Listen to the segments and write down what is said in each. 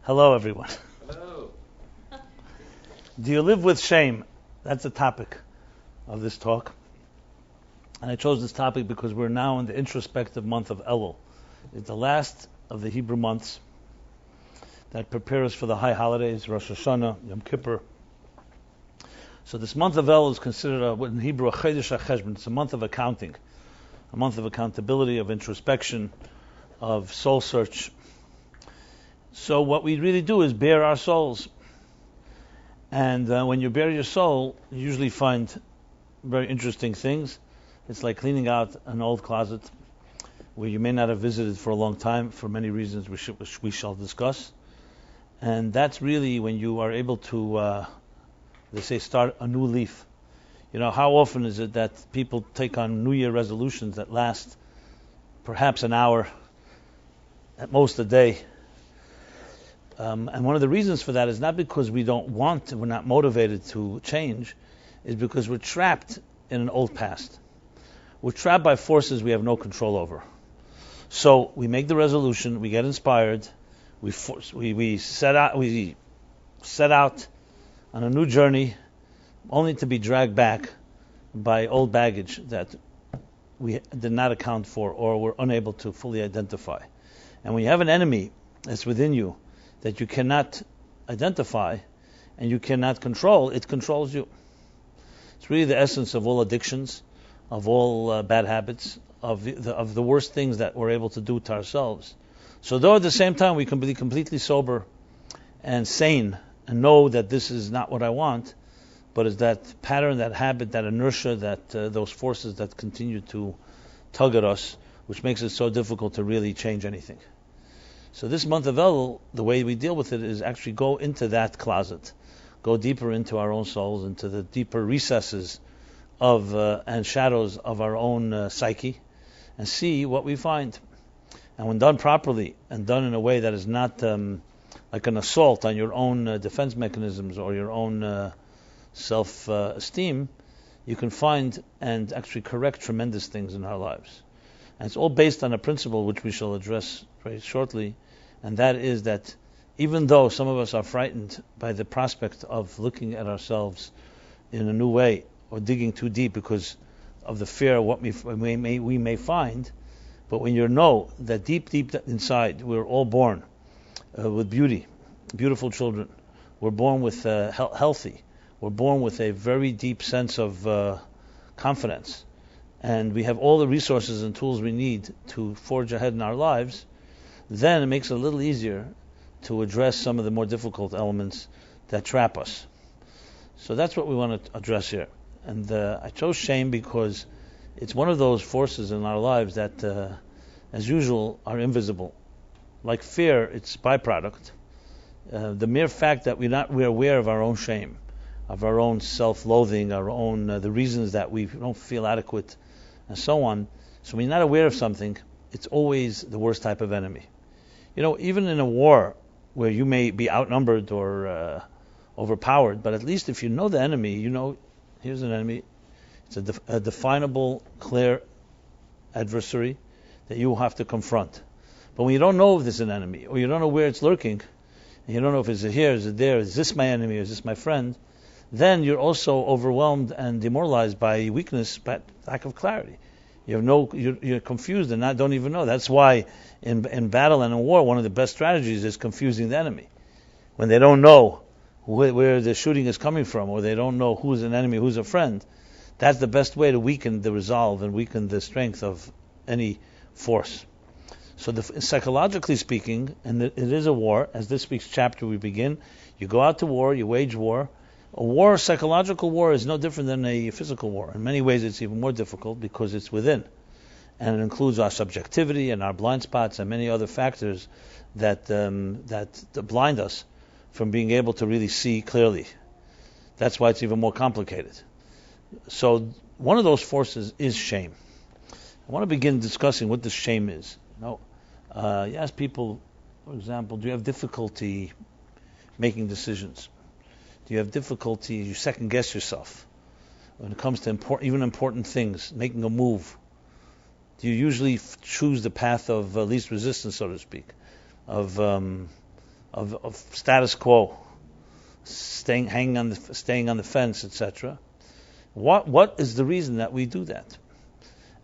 Hello, everyone. Hello. Do you live with shame? That's the topic of this talk. And I chose this topic because we're now in the introspective month of Elul. It's the last of the Hebrew months that prepare us for the high holidays, Rosh Hashanah, Yom Kippur. So this month of Elul is considered, in Hebrew, a Chodesh HaCheshbon. It's a month of accounting, a month of accountability, of introspection, of soul search. So what we really do is bare our souls. And when you bare your soul, you usually find very interesting things. It's like cleaning out an old closet where you may not have visited for a long time for many reasons which we shall discuss. And that's really when you are able to, they say, start a new leaf. You know, how often is it that people take on New Year resolutions that last perhaps an hour, at most a day? And one of the reasons for that is not because we don't want to, we're not motivated to change, is because we're trapped in an old past. We're trapped by forces we have no control over. So we make the resolution, we get inspired, we set out on a new journey, only to be dragged back by old baggage that we did not account for or were unable to fully identify. And when you have an enemy that's within you that you cannot identify and you cannot control, it controls you. It's really the essence of all addictions, of all bad habits, of the worst things that we're able to do to ourselves. So though at the same time we can be completely sober and sane and know that this is not what I want, but it's that pattern, that habit, that inertia, that those forces that continue to tug at us, which makes it so difficult to really change anything. So this month of Elul, the way we deal with it is actually go into that closet, go deeper into our own souls, into the deeper recesses of and shadows of our own psyche, and see what we find. And when done properly and done in a way that is not like an assault on your own defense mechanisms or your own self-esteem, you can find and actually correct tremendous things in our lives. And it's all based on a principle which we shall address very shortly, and that is that even though some of us are frightened by the prospect of looking at ourselves in a new way or digging too deep because of the fear of what we may find, but when you know that deep inside we're all born with beauty, beautiful children, we're born with healthy, we're born with a very deep sense of confidence, and we have all the resources and tools we need to forge ahead in our lives, then it makes it a little easier to address some of the more difficult elements that trap us. So that's what we want to address here. And I chose shame because it's one of those forces in our lives that, as usual, are invisible. Like fear, it's byproduct. The mere fact that we're aware of our own shame, of our own self-loathing, our own the reasons that we don't feel adequate, and so on. So when you're not aware of something, it's always the worst type of enemy. You know, even in a war where you may be outnumbered or overpowered, but at least if you know the enemy, you know, here's an enemy. It's a definable, clear adversary that you will have to confront. But when you don't know if there's an enemy, or you don't know where it's lurking, and you don't know if it's here, is it there, is this my enemy, or is this my friend, then you're also overwhelmed and demoralized by weakness, by lack of clarity. You're confused and don't even know. That's why in battle and in war, one of the best strategies is confusing the enemy. When they don't know where the shooting is coming from, or they don't know who's an enemy, who's a friend, that's the best way to weaken the resolve and weaken the strength of any force. So psychologically speaking, and it is a war, as this week's chapter we begin, you go out to war, you wage war. A psychological war, is no different than a physical war. In many ways it's even more difficult because it's within. And it includes our subjectivity and our blind spots and many other factors that blind us from being able to really see clearly. That's why it's even more complicated. So one of those forces is shame. I want to begin discussing what this shame is. You ask people, for example, do you have difficulty making decisions? Do you have difficulty, you second guess yourself when it comes to important things, making a move? Do you usually choose the path of least resistance, so to speak, of of status quo, staying on the fence, etc. What is the reason that we do that?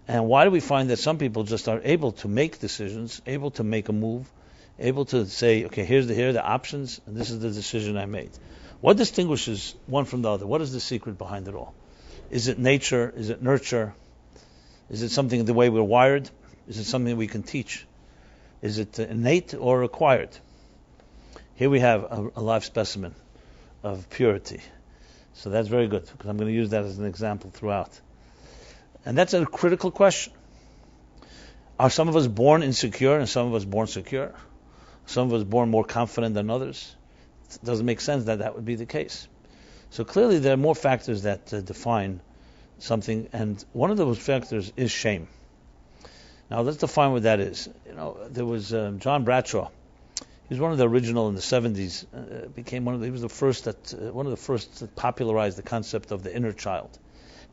And why do we find that some people just are able to make decisions, able to make a move, able to say, okay, here are the options, and this is the decision I made? What distinguishes one from the other? What is the secret behind it all? Is it nature? Is it nurture? Is it something the way we're wired? Is it something we can teach? Is it innate or acquired? Here we have a live specimen of purity. So that's very good, because I'm going to use that as an example throughout. And that's a critical question. Are some of us born insecure and some of us born secure? Some of us born more confident than others? It doesn't make sense that would be the case. So clearly there are more factors that define something, and one of those factors is shame. Now let's define what that is. There was John Bradshaw. He was one of the original in the 70s. He was the first that popularized the concept of the inner child.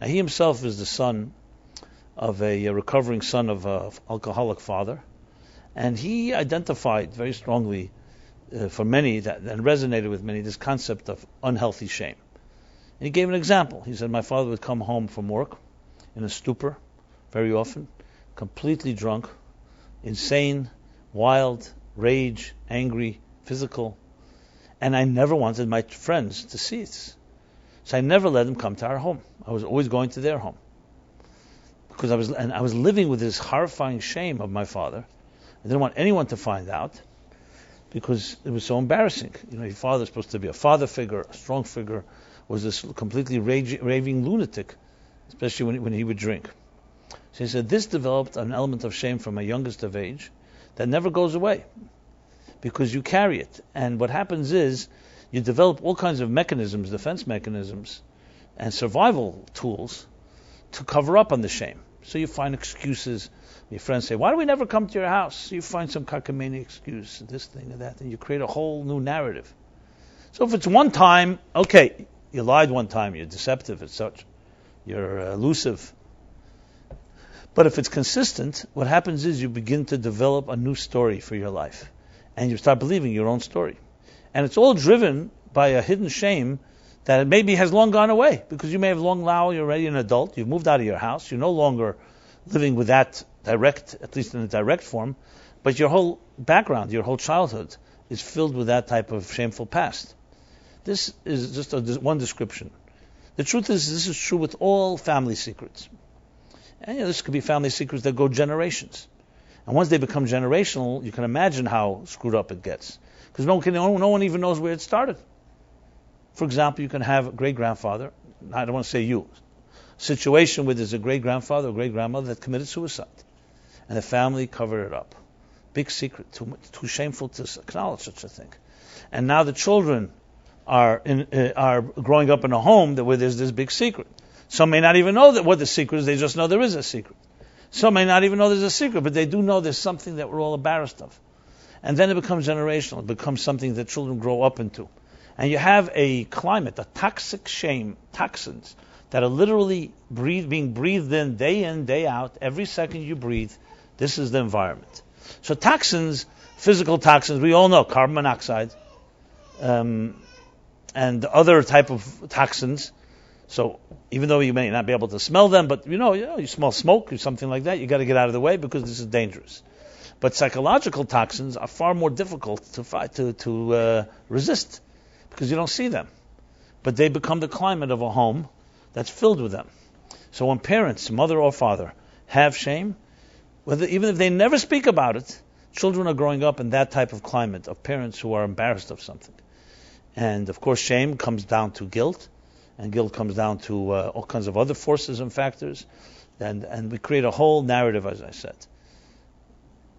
Now he himself is the son of a recovering son of an alcoholic father, and he identified very strongly for many and resonated with many this concept of unhealthy shame. And he gave an example. He said, my father would come home from work in a stupor very often, completely drunk, insane, wild, rage, angry, physical, and I never wanted my friends to see it. So I never let them come to our home. I was always going to their home. Because I was living with this horrifying shame of my father. I didn't want anyone to find out because it was so embarrassing. Your father was supposed to be a father figure, a strong figure, was this completely raving lunatic, especially when he would drink. So he said, this developed an element of shame from my youngest of age that never goes away because you carry it. And what happens is you develop all kinds of mechanisms, defense mechanisms, and survival tools to cover up on the shame. So you find excuses. Your friends say, why do we never come to your house? You find some cockamamie excuse, this thing and that, and you create a whole new narrative. So if it's one time, okay, you lied one time, you're deceptive as such, you're elusive. But if it's consistent, what happens is you begin to develop a new story for your life, and you start believing your own story. And it's all driven by a hidden shame that maybe has long gone away, because you may have long now, you're already an adult, you've moved out of your house, you're no longer living with that direct, at least in a direct form, but your whole background, your whole childhood is filled with that type of shameful past. This is just one description. The truth is, this is true with all family secrets. And this could be family secrets that go generations. And once they become generational, you can imagine how screwed up it gets. Because no one even knows where it started. For example, you can have a great-grandfather, I don't want to say you, situation where there's a great-grandfather or great-grandmother that committed suicide. And the family covered it up. Big secret, too shameful to acknowledge such a thing. And now the children are growing up in a home where there's this big secret. Some may not even know what the secret is, they just know there is a secret. Some may not even know there's a secret, but they do know there's something that we're all embarrassed of. And then it becomes generational. It becomes something that children grow up into. And you have a climate, a toxic shame, toxins, that are literally being breathed in, day out, every second you breathe. This is the environment. So toxins, physical toxins, we all know, carbon monoxide, and other type of toxins. So even though you may not be able to smell them, but you smell smoke or something like that, you got to get out of the way because this is dangerous. But psychological toxins are far more difficult to fight, to resist, because you don't see them. But they become the climate of a home that's filled with them. So when parents, mother or father, have shame, even if they never speak about it, children are growing up in that type of climate of parents who are embarrassed of something. And of course, shame comes down to guilt, and guilt comes down to all kinds of other forces and factors, and we create a whole narrative, as I said.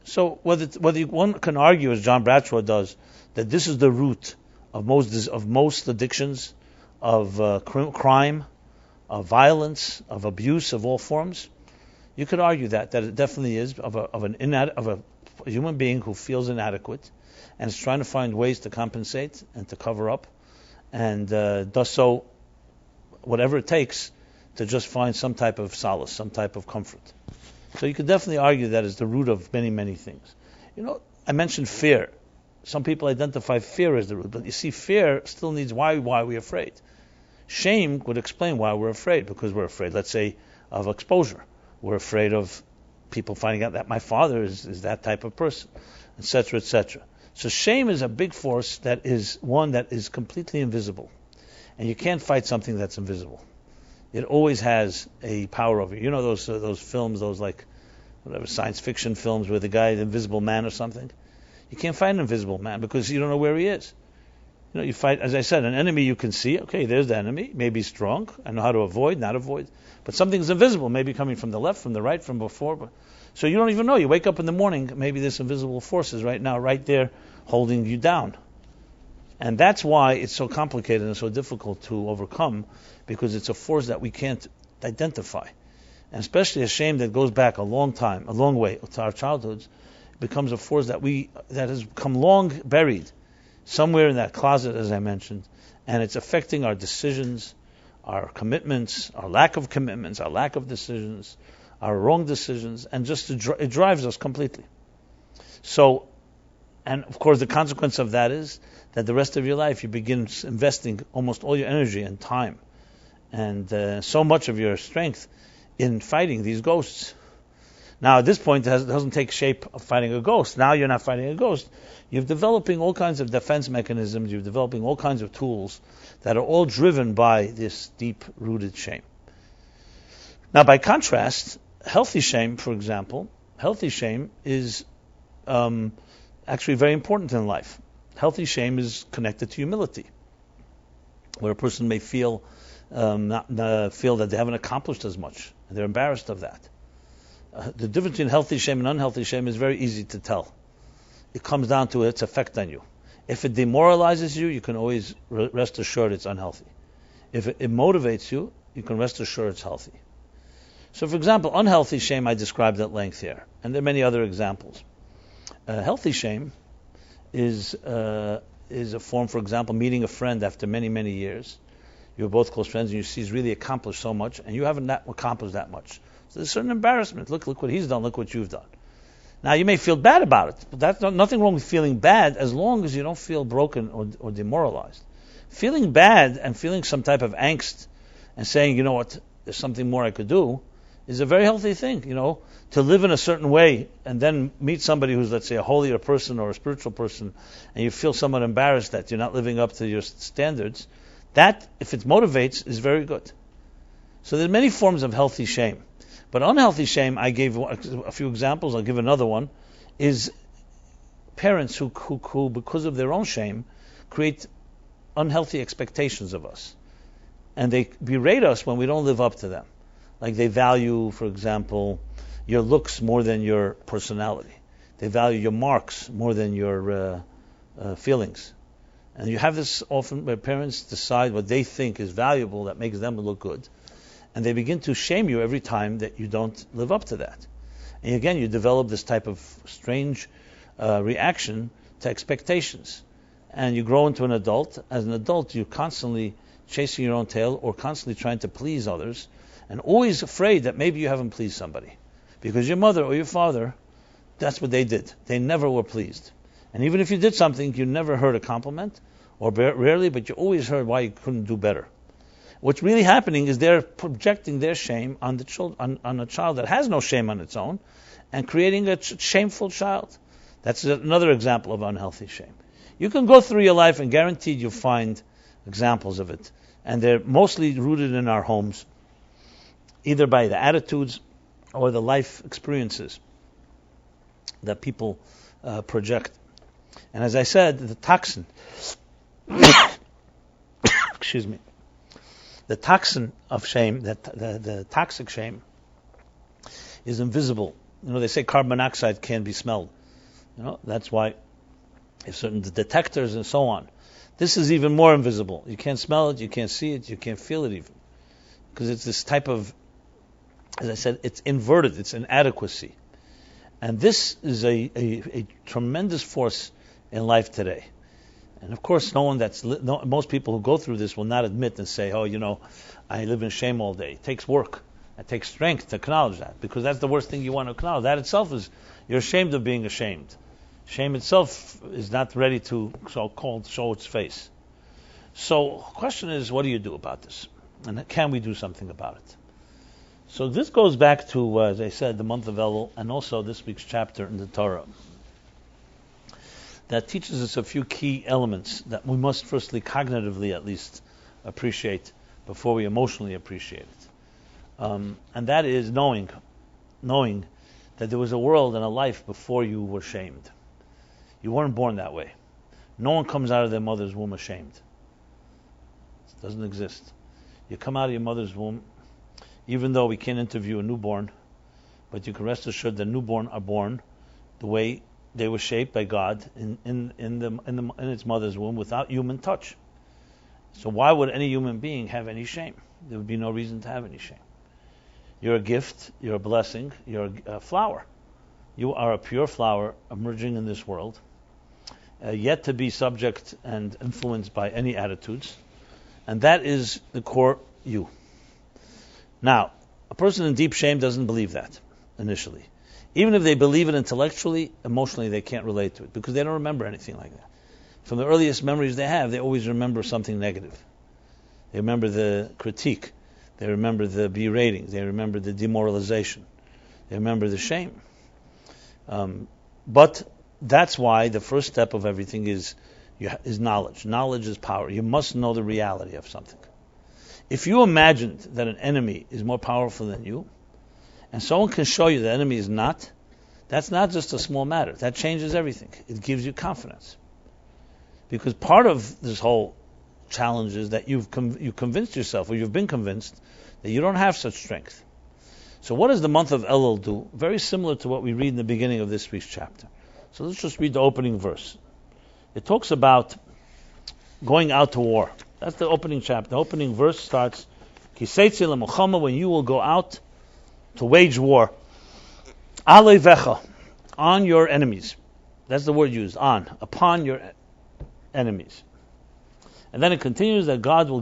So whether one can argue, as John Bradshaw does, that this is the root of most addictions, of crime, of violence, of abuse of all forms, you could argue that it definitely is of a human being who feels inadequate and is trying to find ways to compensate and to cover up, and does so whatever it takes to just find some type of solace, some type of comfort. So you could definitely argue that is the root of many, many things. I mentioned fear. Some people identify fear as the root, but you see, fear still needs why are we afraid? Shame would explain why we're afraid, because we're afraid, let's say, of exposure. We're afraid of people finding out that my father is that type of person, etc., etc. So shame is a big force that is one that is completely invisible. And you can't fight something that's invisible. It always has a power over you. You know those films, those like whatever science fiction films where the guy, the invisible man or something? You can't fight an invisible man because you don't know where he is. You know, you fight, as I said, an enemy you can see. Okay, there's the enemy. Maybe strong. I know how to avoid, not avoid. But something's invisible, maybe coming from the left, from the right, from before. So you don't even know. You wake up in the morning, maybe this invisible force is right now, right there, holding you down. And that's why it's so complicated and so difficult to overcome, because it's a force that we can't identify. And especially a shame that goes back a long time, a long way to our childhoods, becomes a force that has become long buried somewhere in that closet, as I mentioned, and it's affecting our decisions, our commitments, our lack of commitments, our lack of decisions, our wrong decisions, and just it drives us completely. So, and of course the consequence of that is that the rest of your life you begin investing almost all your energy and time and so much of your strength in fighting these ghosts. Now at this point it doesn't take shape of fighting a ghost. Now you're not fighting a ghost. You're developing all kinds of defense mechanisms. You're developing all kinds of tools that are all driven by this deep-rooted shame. Now by contrast, healthy shame, for example, healthy shame is actually very important in life. Healthy shame is connected to humility, where a person may feel feel that they haven't accomplished as much, and they're embarrassed of that. The difference between healthy shame and unhealthy shame is very easy to tell. It comes down to its effect on you. If it demoralizes you, you can always rest assured it's unhealthy. If it motivates you, you can rest assured it's healthy. So, for example, unhealthy shame I described at length here, and there are many other examples. Healthy shame is a form, for example, meeting a friend after many, many years. You're both close friends, and you see he's really accomplished so much, and you haven't accomplished that much. So there's a certain embarrassment. Look what he's done. Look what you've done. Now you may feel bad about it, but that's nothing wrong with feeling bad as long as you don't feel broken or demoralized. Feeling bad and feeling some type of angst and saying, you know what, there's something more I could do, is a very healthy thing. You know, to live in a certain way and then meet somebody who's, let's say, a holier person or a spiritual person, and you feel somewhat embarrassed that you're not living up to your standards. That, if it motivates, is very good. So there are many forms of healthy shame. But unhealthy shame, I gave a few examples, I'll give another one, is parents who, because of their own shame, create unhealthy expectations of us. And they berate us when we don't live up to them. Like they value, for example, your looks more than your personality. They value your marks more than your feelings. And you have this often where parents decide what they think is valuable that makes them look good. And they begin to shame you every time that you don't live up to that. And again, you develop this type of strange reaction to expectations. And you grow into an adult. As an adult, you're constantly chasing your own tail or constantly trying to please others and always afraid that maybe you haven't pleased somebody. Because your mother or your father, that's what they did. They never were pleased. And even if you did something, you never heard a compliment, or rarely, but you always heard why you couldn't do better. What's really happening is they're projecting their shame on the on a child that has no shame on its own, and creating a shameful child. That's another example of unhealthy shame. You can go through your life and guaranteed you'll find examples of it. And they're mostly rooted in our homes, either by the attitudes or the life experiences that people project. And as I said, the toxin, excuse me, the toxin of shame, the toxic shame, is invisible. You know, they say carbon monoxide can't be smelled. You know, that's why if certain detectors and so on. This is even more invisible. You can't smell it, you can't see it, you can't feel it even. Because it's this type of, as I said, it's inverted, it's inadequacy. And this is a tremendous force in life today. And of course, most people who go through this will not admit and say, oh, you know, I live in shame all day. It takes work. It takes strength to acknowledge that, because that's the worst thing you want to acknowledge. That itself is, you're ashamed of being ashamed. Shame itself is not ready to so-called show its face. So the question is, what do you do about this? And can we do something about it? So this goes back to, as I said, the month of Elul, and also this week's chapter in the Torah. That teaches us a few key elements that we must firstly, cognitively at least, appreciate before we emotionally appreciate it. And that is knowing that there was a world and a life before you were shamed. You weren't born that way. No one comes out of their mother's womb ashamed. It doesn't exist. You come out of your mother's womb, even though we can't interview a newborn, but you can rest assured that newborn are born the way they were shaped by God in its mother's womb without human touch. So why would any human being have any shame? There would be no reason to have any shame. You're a gift, you're a blessing, you're a flower. You are a pure flower emerging in this world, yet to be subject and influenced by any attitudes, and that is the core you. Now, a person in deep shame doesn't believe that initially. Even if they believe it intellectually, emotionally they can't relate to it because they don't remember anything like that. From the earliest memories they have, they always remember something negative. They remember the critique. They remember the berating. They remember the demoralization. They remember the shame. But that's why the first step of everything is knowledge. Knowledge is power. You must know the reality of something. If you imagined that an enemy is more powerful than you, and someone can show you the enemy is not, that's not just a small matter. That changes everything. It gives you confidence. Because part of this whole challenge is that you've convinced yourself, or you've been convinced, that you don't have such strength. So what does the month of Elul do? Very similar to what we read in the beginning of this week's chapter. So let's just read the opening verse. It talks about going out to war. That's the opening chapter. The opening verse starts, Kiseitzi le'mochama, when you will go out to wage war. Alevecha, on your enemies. That's the word used, on, upon your enemies. And then it continues that God will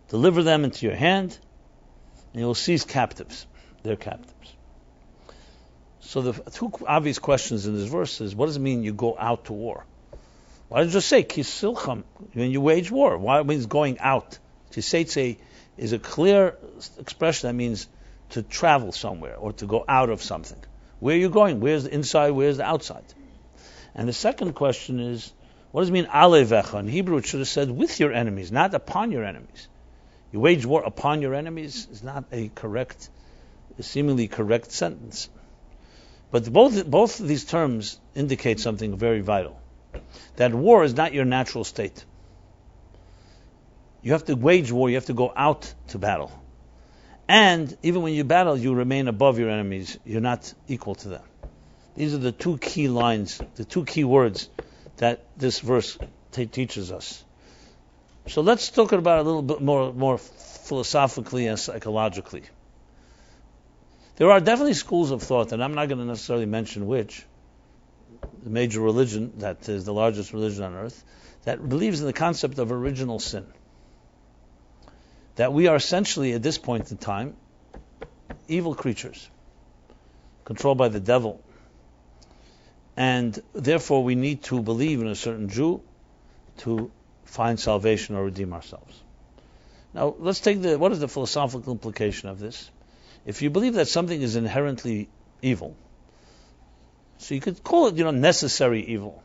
deliver them into your hand, and you will seize captives, their captives. So the two obvious questions in this verse is, what does it mean you go out to war? Why don't you just say kisilcham when you wage war? Why it means going out? Kiseitze is a clear expression that means to travel somewhere or to go out of something. Where are you going? Where's the inside? Where's the outside? And the second question is, what does it mean alevecha? In Hebrew it should have said with your enemies, not upon your enemies. You wage war upon your enemies is not a seemingly correct sentence. But both of these terms indicate something very vital. That war is not your natural state. You have to wage war, you have to go out to battle. And even when you battle, you remain above your enemies. You're not equal to them. These are the two key lines, the two key words that this verse teaches us. So let's talk about it a little bit more philosophically and psychologically. There are definitely schools of thought, and I'm not going to necessarily mention which, the major religion that is the largest religion on earth, that believes in the concept of original sin. That we are essentially, at this point in time, evil creatures, controlled by the devil. And therefore we need to believe in a certain Jew to find salvation or redeem ourselves. Now, let's take what is the philosophical implication of this? If you believe that something is inherently evil, so you could call it, necessary evil.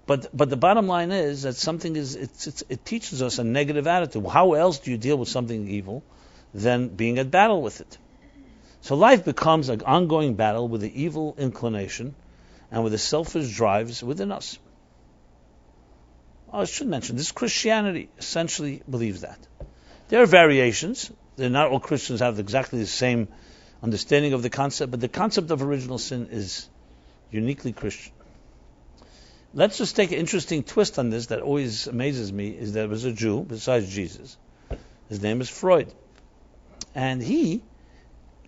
But the bottom line is that something it teaches us a negative attitude. How else do you deal with something evil than being at battle with it? So life becomes an ongoing battle with the evil inclination and with the selfish drives within us. I should mention, this Christianity essentially believes that. There are variations. Not all Christians have exactly the same understanding of the concept, but the concept of original sin is uniquely Christian. Let's just take an interesting twist on this that always amazes me, is there was a Jew, besides Jesus. His name is Freud. And he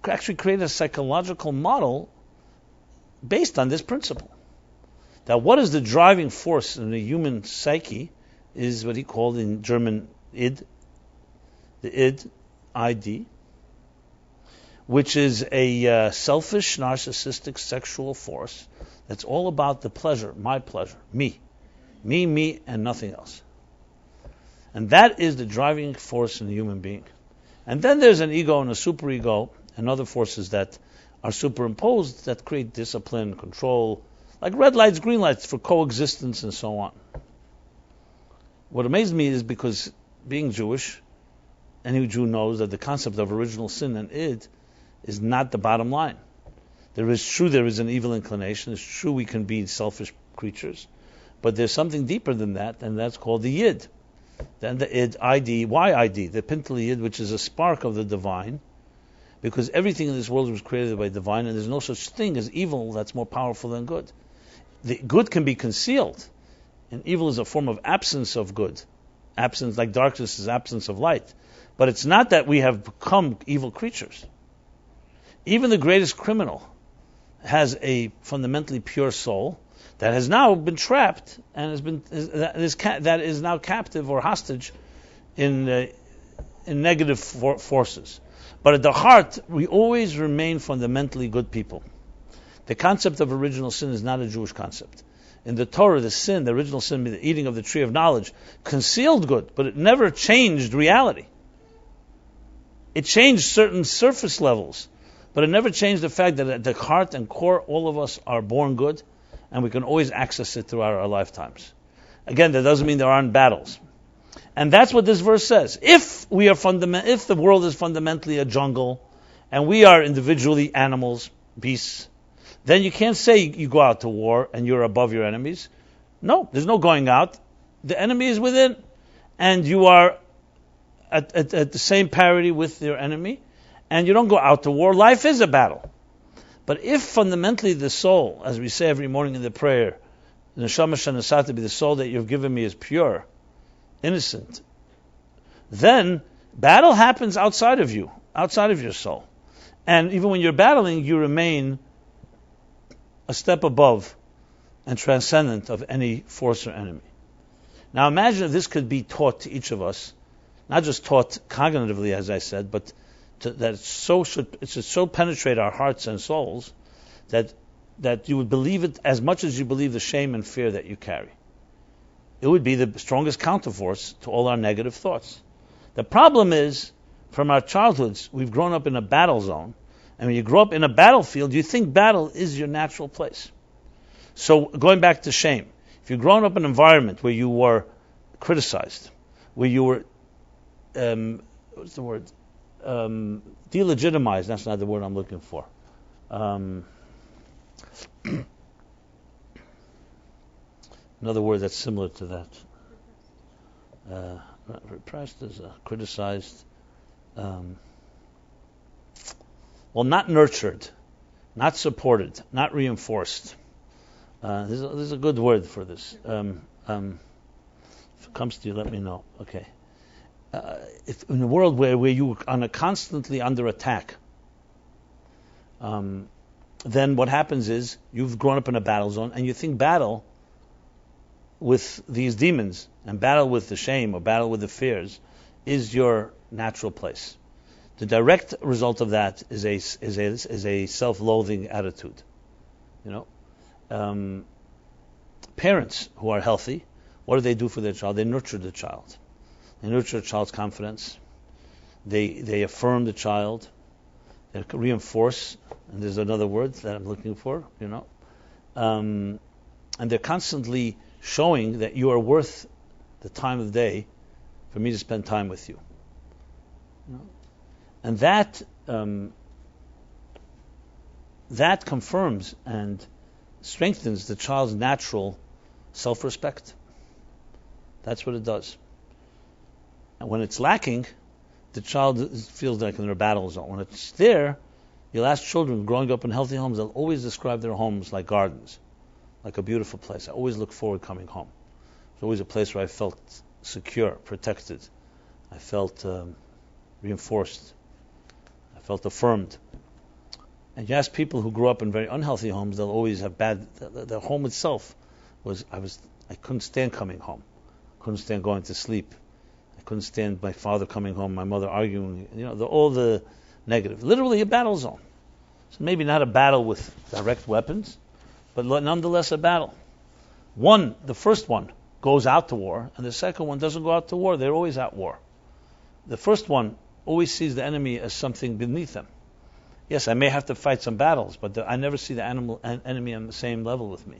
actually created a psychological model based on this principle. That what is the driving force in the human psyche is what he called in German id, the id, ID, which is a selfish, narcissistic, sexual force That's all about the pleasure, my pleasure, me, and nothing else. And that is the driving force in the human being. And then there's an ego and a superego and other forces that are superimposed that create discipline, control, like red lights, green lights for coexistence and so on. What amazed me is because being Jewish, any Jew knows that the concept of original sin and id is not the bottom line. There is an evil inclination. It's true we can be selfish creatures. But there's something deeper than that, and that's called the yid. Then the id, ID, why ID? The pintal yid, which is a spark of the divine, because everything in this world was created by divine, and there's no such thing as evil that's more powerful than good. The good can be concealed, and evil is a form of absence of good. Absence, like darkness is absence of light. But it's not that we have become evil creatures. Even the greatest criminal has a fundamentally pure soul that has now been trapped and that is now captive or hostage in negative forces. But at the heart, we always remain fundamentally good people. The concept of original sin is not a Jewish concept. In the Torah, the original sin, the eating of the tree of knowledge, concealed good, but it never changed reality. It changed certain surface levels, but it never changed the fact that at the heart and core, all of us are born good, and we can always access it throughout our lifetimes. Again, that doesn't mean there aren't battles. And that's what this verse says. If the world is fundamentally a jungle, and we are individually animals, beasts, then you can't say you go out to war and you're above your enemies. No, there's no going out. The enemy is within, and you are at the same parity with your enemy, and you don't go out to war. Life is a battle. But if fundamentally the soul, as we say every morning in the prayer, the neshama shenasati, the soul that you've given me is pure, innocent, then battle happens outside of you, outside of your soul. And even when you're battling, you remain a step above and transcendent of any force or enemy. Now imagine if this could be taught to each of us, not just taught cognitively, as I said, but that it should so penetrate our hearts and souls that you would believe it as much as you believe the shame and fear that you carry. It would be the strongest counterforce to all our negative thoughts. The problem is, from our childhoods, we've grown up in a battle zone, and when you grow up in a battlefield, you think battle is your natural place. So going back to shame, if you've grown up in an environment where you were criticized, where you were delegitimized, that's not the word I'm looking for. Another word that's similar to that. Not repressed is criticized. Not nurtured, not supported, not reinforced. There's a good word for this. If it comes to you, let me know. Okay. If in a world where you are constantly under attack, then what happens is you've grown up in a battle zone and you think battle with these demons and battle with the shame or battle with the fears is your natural place. The direct result of that is a self-loathing attitude. Parents who are healthy, what do for their child? They nurture the child. They nurture a child's confidence. They affirm the child. They reinforce, and there's another word that I'm looking for, and they're constantly showing that you are worth the time of the day for me to spend time with you. And that confirms and strengthens the child's natural self-respect. That's what it does. And when it's lacking, the child feels like in a battle zone. When it's there, you'll ask children growing up in healthy homes, they'll always describe their homes like gardens, like a beautiful place. I always look forward coming home. It's always a place where I felt secure, protected. I felt reinforced. I felt affirmed. And you ask people who grew up in very unhealthy homes, they'll always have the home itself I couldn't stand coming home. Couldn't stand going to sleep. I couldn't stand my father coming home, my mother arguing, all the negative. Literally a battle zone. So maybe not a battle with direct weapons, but nonetheless a battle. One, the first one, goes out to war, and the second one doesn't go out to war. They're always at war. The first one always sees the enemy as something beneath them. Yes, I may have to fight some battles, but I never see the enemy on the same level with me.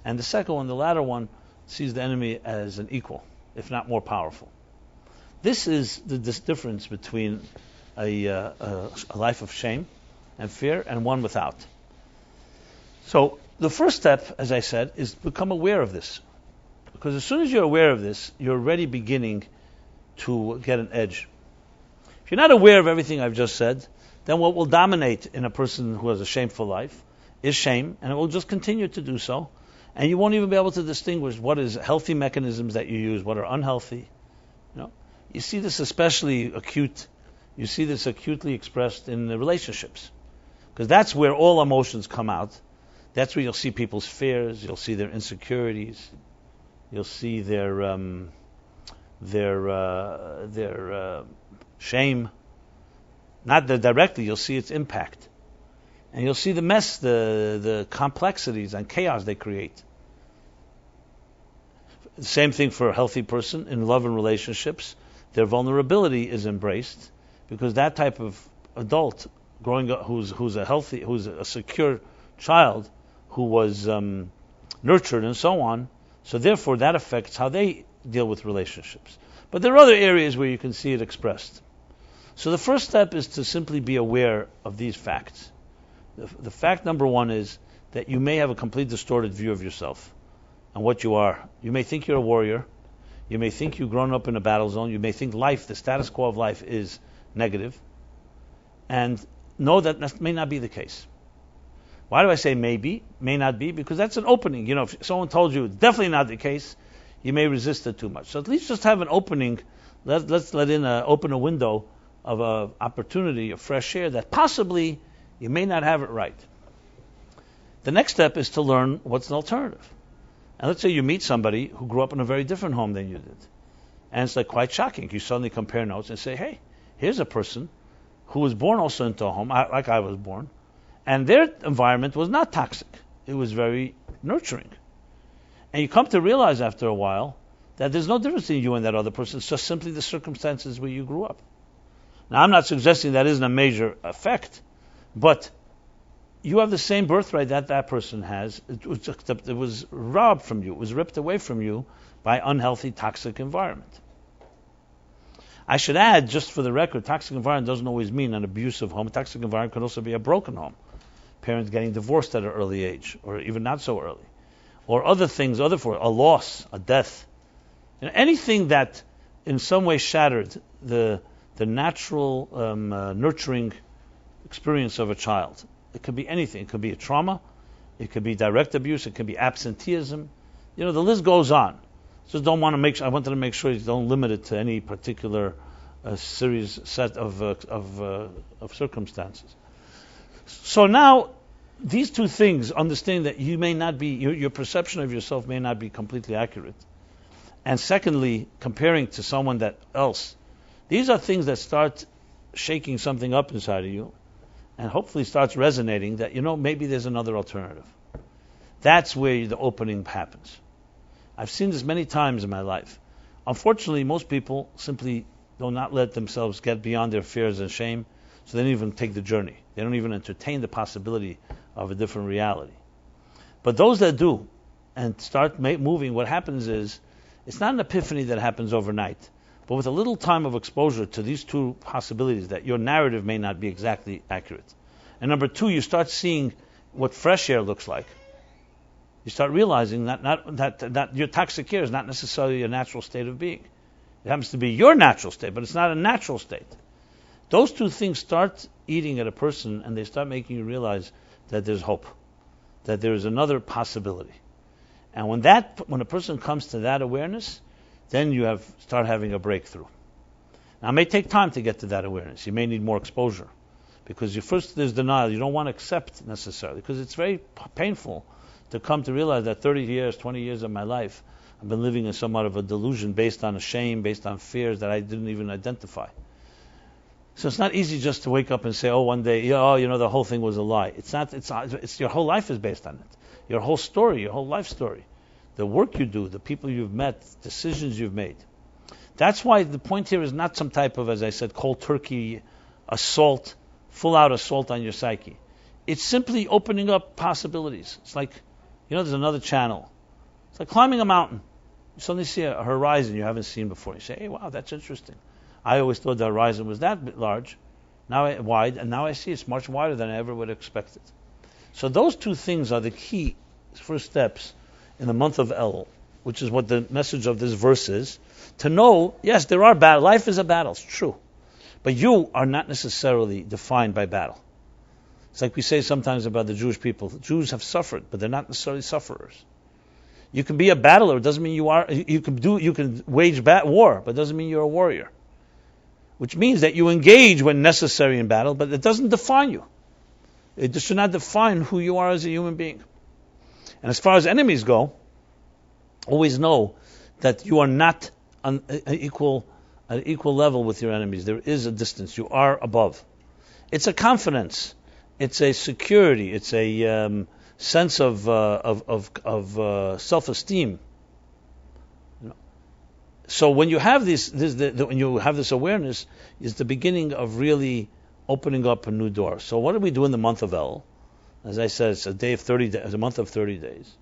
And the second one, the latter one, sees the enemy as an equal, if not more powerful. This is this difference between a life of shame and fear and one without. So the first step, as I said, is become aware of this. Because as soon as you're aware of this, you're already beginning to get an edge. If you're not aware of everything I've just said, then what will dominate in a person who has a shameful life is shame, and it will just continue to do so. And you won't even be able to distinguish what is healthy mechanisms that you use, what are unhealthy. You see this especially acute. You see this acutely expressed in the relationships, because that's where all emotions come out. That's where you'll see people's fears. You'll see their insecurities. You'll see their shame. Not directly, you'll see its impact. And you'll see the mess, the complexities and chaos they create. The same thing for a healthy person in love and relationships. Their vulnerability is embraced, because that type of adult growing up who's a secure child who was nurtured and so on, so therefore that affects how they deal with relationships. But there are other areas where you can see it expressed. So the first step is to simply be aware of these facts. The fact number one is that you may have a complete distorted view of yourself and what you are. You may think you're a warrior. You may think you've grown up in a battle zone. You may think life, the status quo of life, is negative. And know that may not be the case. Why do I say maybe, may not be? Because that's an opening. If someone told you it's definitely not the case, you may resist it too much. So at least just have an opening. Let's open a window of an opportunity of fresh air that possibly you may not have it right. The next step is to learn what's an alternative. And let's say you meet somebody who grew up in a very different home than you did. And it's quite shocking. You suddenly compare notes and say, hey, here's a person who was born also into a home, like I was born, and their environment was not toxic. It was very nurturing. And you come to realize after a while that there's no difference in you and that other person. It's just simply the circumstances where you grew up. Now, I'm not suggesting that isn't a major effect, but you have the same birthright that person has. It was robbed from you. It was ripped away from you by unhealthy, toxic environment. I should add, just for the record, toxic environment doesn't always mean an abusive home. A toxic environment could also be a broken home. Parents getting divorced at an early age, or even not so early. Or other things, a loss, a death. Anything that in some way shattered the natural nurturing experience of a child. It could be anything. It could be a trauma. It could be direct abuse. It could be absenteeism. The list goes on. Just I wanted to make sure you don't limit it to any particular series set of circumstances. So now, these two things, understanding that you may not be, your perception of yourself may not be completely accurate. And secondly, comparing to someone else. These are things that start shaking something up inside of you, and hopefully starts resonating that, maybe there's another alternative. That's where the opening happens. I've seen this many times in my life. Unfortunately, most people simply do not let themselves get beyond their fears and shame, so they don't even take the journey. They don't even entertain the possibility of a different reality. But those that do, and start moving, what happens is, it's not an epiphany that happens overnight, but with a little time of exposure to these two possibilities, that your narrative may not be exactly accurate. And number two, you start seeing what fresh air looks like. You start realizing that your toxic air is not necessarily a natural state of being. It happens to be your natural state, but it's not a natural state. Those two things start eating at a person, and they start making you realize that there's hope, that there is another possibility. And when a person comes to that awareness, then you start having a breakthrough. Now, it may take time to get to that awareness. You may need more exposure, because there's denial. You don't want to accept necessarily, because it's very painful to come to realize that 30 years, 20 years of my life, I've been living in somewhat of a delusion based on a shame, based on fears that I didn't even identify. So it's not easy just to wake up and say, one day, the whole thing was a lie. It's not. It's your whole life is based on it. your whole story, your whole life story, the work you do, the people you've met, decisions you've made. That's why the point here is not some type of, as I said, cold turkey assault, full-out assault on your psyche. It's simply opening up possibilities. It's like, there's another channel. It's like climbing a mountain. You suddenly see a horizon you haven't seen before. You say, hey, wow, that's interesting. I always thought the horizon was that large, wide, and now I see it's much wider than I ever would have expected. So those two things are the key first steps in the month of Elul, which is what the message of this verse is. To know, yes, there are battles. Life is a battle, it's true. But you are not necessarily defined by battle. It's like we say sometimes about the Jewish people. The Jews have suffered, but they're not necessarily sufferers. You can be a battler. It doesn't mean you are. You can wage war, but it doesn't mean you're a warrior. Which means that you engage when necessary in battle, but it doesn't define you. It should not define who you are as a human being. And as far as enemies go, always know that you are not on an equal level with your enemies. There is a distance. You are above. It's a confidence. It's a security. It's a sense of self-esteem. So when you have when you have this awareness, is the beginning of really opening up a new door. So what do we do in the month of El? As I said, it's a day of 30 days, a month of 30 days.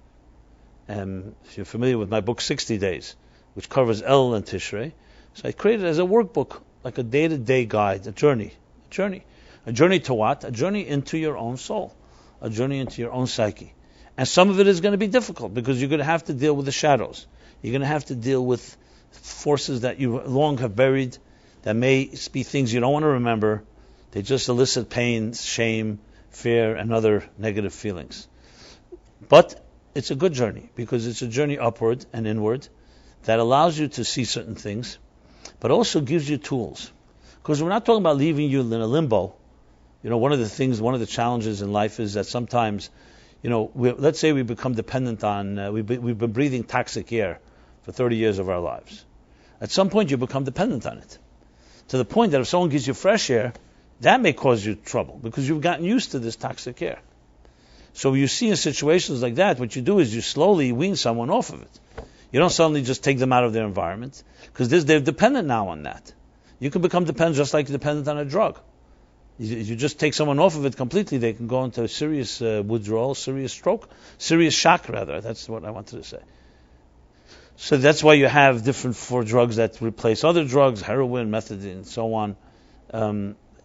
And if you're familiar with my book 60 Days, which covers El and Tishrei, so I created it as a workbook, like a day-to-day guide, a journey. A journey to what? A journey into your own soul, a journey into your own psyche. And some of it is going to be difficult because you're going to have to deal with the shadows. You're going to have to deal with forces that you long have buried, that may be things you don't want to remember. They just elicit pain, shame, fear, and other negative feelings. But it's a good journey because it's a journey upward and inward that allows you to see certain things, but also gives you tools. Because we're not talking about leaving you in a limbo. One of the challenges in life is that sometimes, let's say we become dependent on, we've been breathing toxic air for 30 years of our lives. At some point you become dependent on it. To the point that if someone gives you fresh air, that may cause you trouble because you've gotten used to this toxic air. So you see in situations like that, what you do is you slowly wean someone off of it. You don't suddenly just take them out of their environment because they're dependent now on that. You can become dependent just like you're dependent on a drug. You just take someone off of it completely, they can go into a serious withdrawal, serious shock rather. That's what I wanted to say. So that's why you have different drugs that replace other drugs, heroin, methadone, and so on,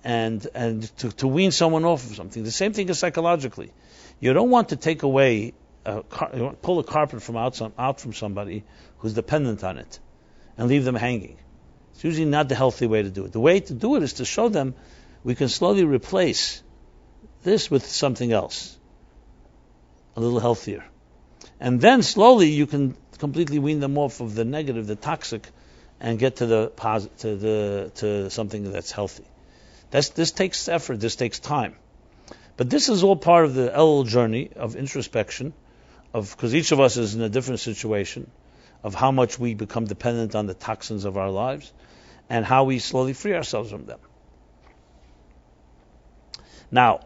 and to wean someone off of something. The same thing is psychologically. You don't want to take away, pull a carpet out from somebody who's dependent on it, and leave them hanging. It's usually not the healthy way to do it. The way to do it is to show them we can slowly replace this with something else, a little healthier, and then slowly you can completely wean them off of the negative, the toxic, and get to the positive, to something that's healthy. This takes effort. This takes time, but this is all part of the Elul journey of introspection, because each of us is in a different situation, of how much we become dependent on the toxins of our lives, and how we slowly free ourselves from them. Now,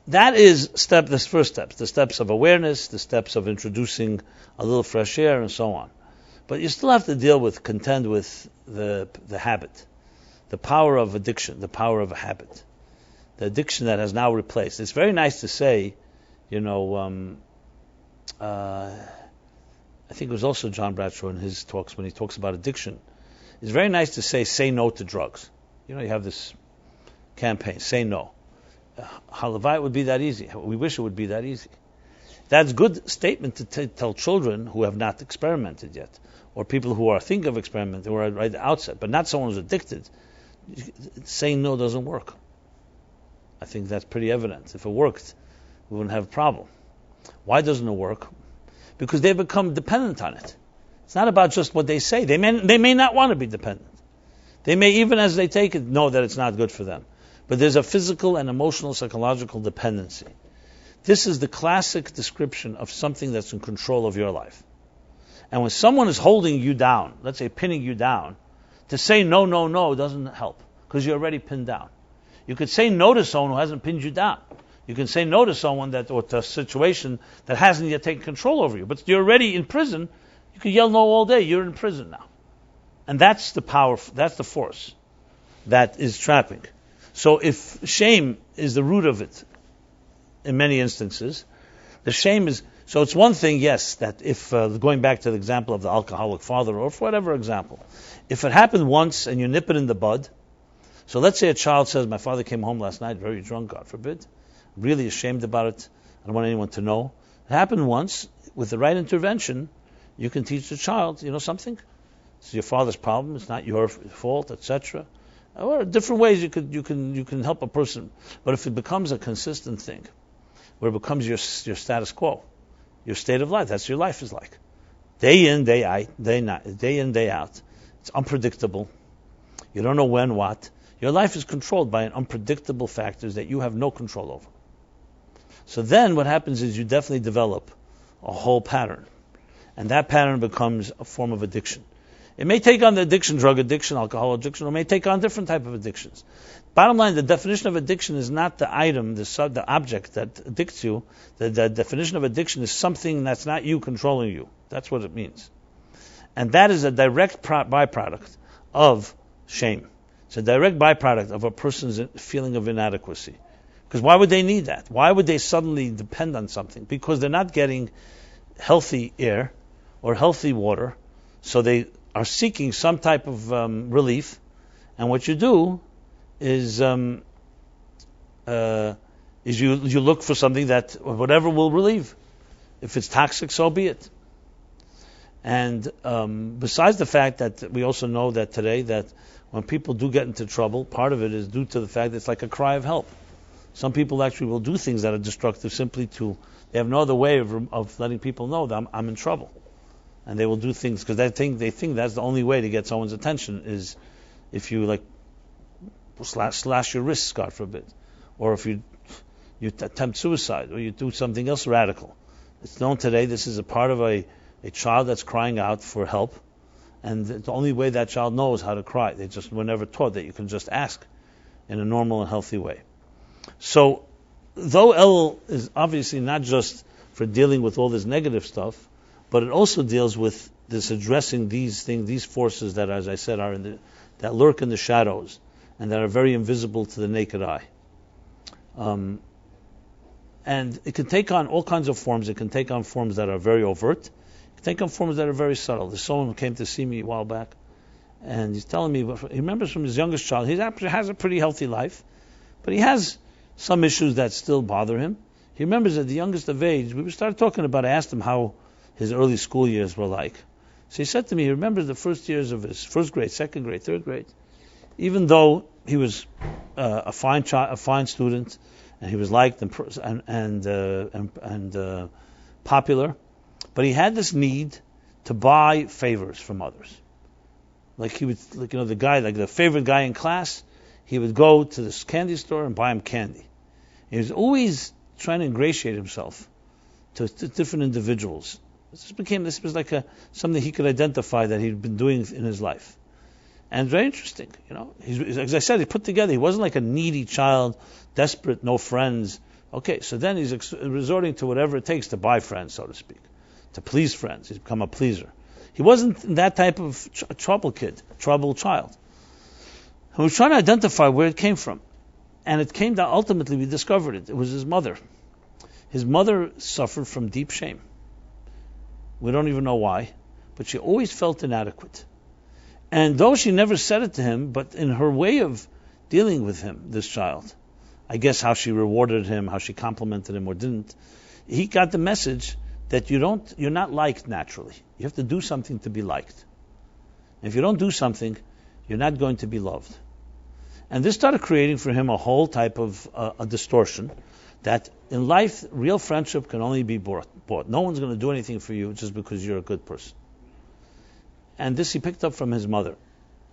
that is the first steps, the steps of awareness, the steps of introducing a little fresh air, and so on. But you still have to contend with the habit, the power of addiction, the power of a habit, the addiction that has now replaced. It's very nice to say, I think it was also John Bradshaw in his talks when he talks about addiction. It's very nice to say no to drugs. You have this campaign, say no. Halavai it would be that easy. We wish it would be that easy. That's a good statement to tell children who have not experimented yet, or people who are thinking of experimenting, or right at the outset, but not someone who's addicted. Saying no doesn't work. I think that's pretty evident. If it worked, we wouldn't have a problem. Why doesn't it work? Because they become dependent on it. It's not about just what they say. They may not want to be dependent. They may, even as they take it, know that it's not good for them. But there's a physical and emotional, psychological dependency. This is the classic description of something that's in control of your life. And when someone is holding you down, let's say pinning you down, to say no doesn't help, because you're already pinned down. You could say no to someone who hasn't pinned you down. You can say no to someone or to a situation that hasn't yet taken control over you. But you're already in prison. You can yell no all day. You're in prison now. And that's the power, that's the force that is trapping. So if shame is the root of it, in many instances, the shame is, so it's one thing, yes, that if, going back to the example of the alcoholic father, or for whatever example, if it happened once and you nip it in the bud, so let's say a child says, my father came home last night very drunk, God forbid, really ashamed about it, I don't want anyone to know. It happened once, with the right intervention, you can teach the child, you know something? It's your father's problem, it's not your fault, etc. Or different ways you can help a person. But if it becomes a consistent thing, where it becomes your status quo, your state of life, that's your life is like. Day in, day out, day in, day out. It's unpredictable. You don't know when, what. Your life is controlled by an unpredictable factors that you have no control over. So then what happens is you definitely develop a whole pattern. And that pattern becomes a form of addiction. It may take on the addiction, drug addiction, alcohol addiction, or it may take on different type of addictions. Bottom line, the definition of addiction is not the item, the object that addicts you. The definition of addiction is something that's not you controlling you. That's what it means. And that is a direct byproduct of shame. It's a direct byproduct of a person's feeling of inadequacy. Because why would they need that? Why would they suddenly depend on something? Because they're not getting healthy air or healthy water, so they are seeking some type of relief, and what you do is you look for something that whatever will relieve. If it's toxic, so be it. And besides the fact that we also know that today that when people do get into trouble, part of it is due to the fact that it's like a cry of help. Some people actually will do things that are destructive simply they have no other way of letting people know that I'm in trouble. And they will do things because they think that's the only way to get someone's attention is if you like slash your wrists, God forbid, or if you attempt suicide or you do something else radical. It's known today this is a part of a child that's crying out for help, and the only way that child knows how to cry. They just were never taught that you can just ask in a normal and healthy way. So, though Elul is obviously not just for dealing with all this negative stuff, but it also deals with this addressing these things, these forces that, as I said, that lurk in the shadows and that are very invisible to the naked eye. And it can take on all kinds of forms. It can take on forms that are very overt. It can take on forms that are very subtle. There's someone who came to see me a while back, and he's telling me, he remembers from his youngest child, he has a pretty healthy life, but he has some issues that still bother him. He remembers at the youngest of age, we started talking about, I asked him how his early school years were like. So he said to me, he remembers the first years of his first grade, second grade, third grade. Even though he was a fine student, and he was liked and popular, but he had this need to buy favors from others. Like he would, the favorite guy in class, he would go to this candy store and buy him candy. He was always trying to ingratiate himself to different individuals. This was like something he could identify that he'd been doing in his life. And very interesting, as I said, he put together, he wasn't like a needy child, desperate, no friends. Okay, so then he's resorting to whatever it takes to buy friends, so to speak, to please friends. He's become a pleaser. He wasn't that type of troubled child. And we're trying to identify where it came from. And it came down, ultimately we discovered it. It was his mother. His mother suffered from deep shame. We don't even know why, but she always felt inadequate. And though she never said it to him, but in her way of dealing with him, this child, I guess how she rewarded him, how she complimented him or didn't, he got the message that you're not liked naturally. You have to do something to be liked. And if you don't do something, you're not going to be loved. And this started creating for him a whole type of a distortion that in life, real friendship can only be bought. No one's going to do anything for you just because you're a good person. And this he picked up from his mother.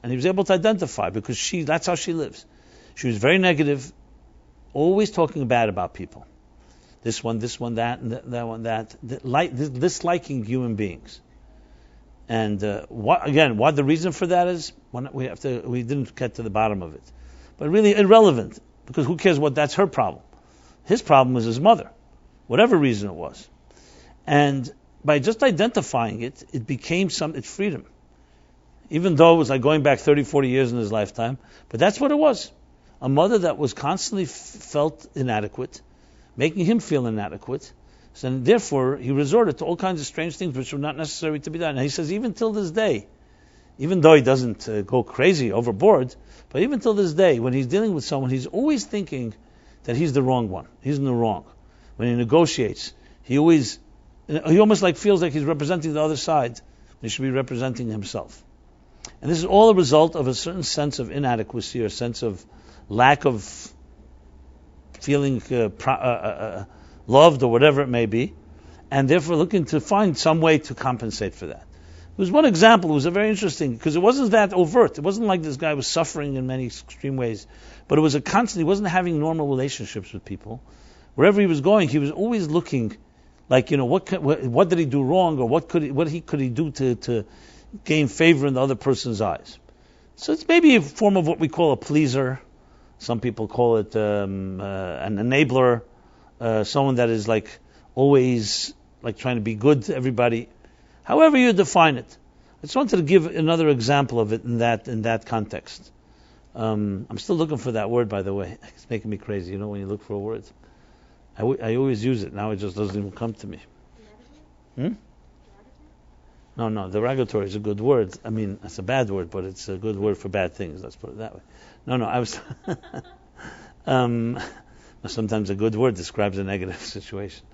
And he was able to identify because that's how she lives. She was very negative, always talking bad about people. This one, that, and that one, that. Disliking human beings. And what the reason for that is, we didn't get to the bottom of it. But really irrelevant, because who cares that's her problem. His problem was his mother, whatever reason it was. And by just identifying it, it became it's freedom. Even though it was like going back 30, 40 years in his lifetime, but that's what it was. A mother that was constantly felt inadequate, making him feel inadequate. So, and therefore, he resorted to all kinds of strange things which were not necessary to be done. And he says, even till this day, even though he doesn't go crazy, overboard, but even till this day, when he's dealing with someone, he's always thinking that he's the wrong one. He's in the wrong. When he negotiates, he almost like feels like he's representing the other side. He should be representing himself. And this is all a result of a certain sense of inadequacy or a sense of lack of feeling loved or whatever it may be, and therefore looking to find some way to compensate for that. There was one example. It was a very interesting, because it wasn't that overt. It wasn't like this guy was suffering in many extreme ways, but it was a constant. He wasn't having normal relationships with people. Wherever he was going, he was always looking, like, what did he do wrong, or what could he do to gain favor in the other person's eyes. So it's maybe a form of what we call a pleaser. Some people call it an enabler, someone that is like always like trying to be good to everybody. However you define it. I just wanted to give another example of it in that context. I'm still looking for that word, by the way. It's making me crazy, when you look for a word. I always use it. Now it just doesn't even come to me. No, derogatory is a good word. I mean, it's a bad word, but it's a good word for bad things. Let's put it that way. No, I was... sometimes a good word describes a negative situation.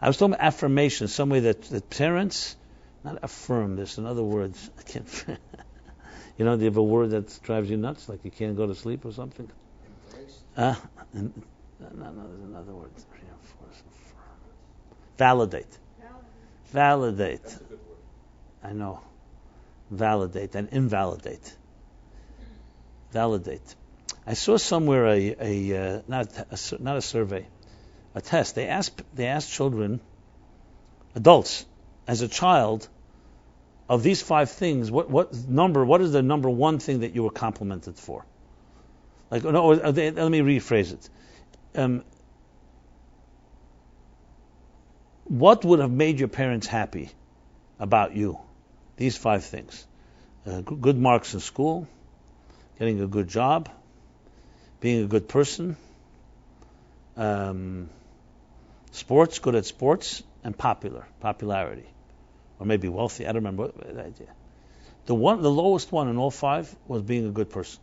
I was talking about affirmation, some way that parents, not affirm, there's another word, I can't... do you have a word that drives you nuts, like you can't go to sleep or something? No, there's another word. Validate. That's a good word. I know. Validate and invalidate. Validate. I saw somewhere not a survey, a test. They asked children, adults, as a child, of these 5 things, what is the number one thing that you were complimented for? Let me rephrase it. What would have made your parents happy about you? These 5 things. Good marks in school, getting a good job, being a good person, sports, good at sports, and popularity. Or maybe wealthy, I don't remember the idea. The lowest one in all 5 was being a good person.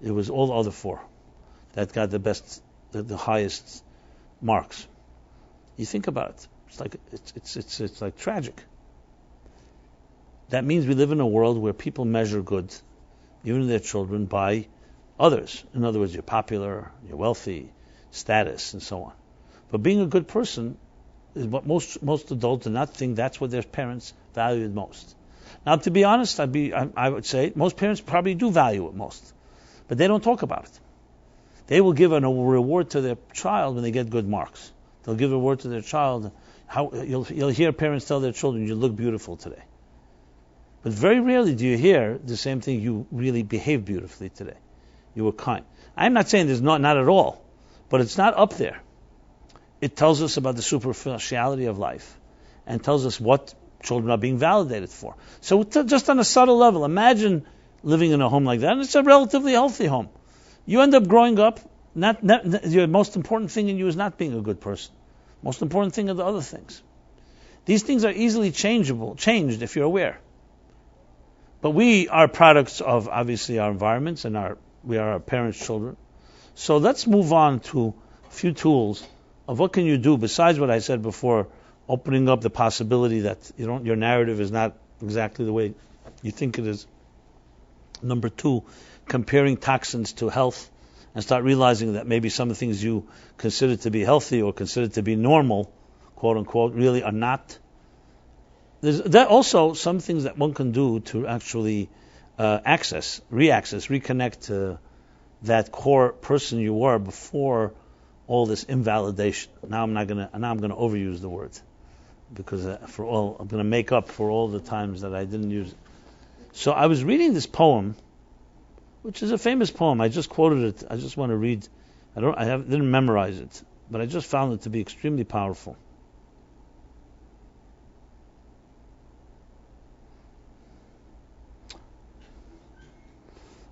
It was all the other 4 that got the highest marks. You think about it. It's like tragic. That means we live in a world where people measure good, even their children, by others. In other words, you're popular, you're wealthy, status, and so on. But being a good person is what most adults do not think that's what their parents valued most. Now, to be honest, I would say most parents probably do value it most, but they don't talk about it. They will give a reward to their child when they get good marks. They'll give a reward to their child. You'll hear parents tell their children, "You look beautiful today." But very rarely do you hear the same thing, "You really behaved beautifully today. You were kind." I'm not saying there's not at all, but it's not up there. It tells us about the superficiality of life and tells us what children are being validated for. So just on a subtle level, imagine living in a home like that, and it's a relatively healthy home. You end up growing up, your most important thing in you is not being a good person. Most important thing are the other things. These things are easily changed if you're aware. But we are products of, obviously, our environments, and we are our parents' children. So let's move on to a few tools of what can you do besides what I said before, opening up the possibility that your narrative is not exactly the way you think it is. Number 2, comparing toxins to health, and start realizing that maybe some of the things you consider to be healthy or consider to be normal, quote unquote, really are not. There's also some things that one can do to actually reconnect to that core person you were before all this invalidation. Now I'm going to overuse the word because I'm going to make up for all the times that I didn't use it. So I was reading this poem, which is a famous poem. I just quoted it. I just want to read didn't memorize it, but I just found it to be extremely powerful.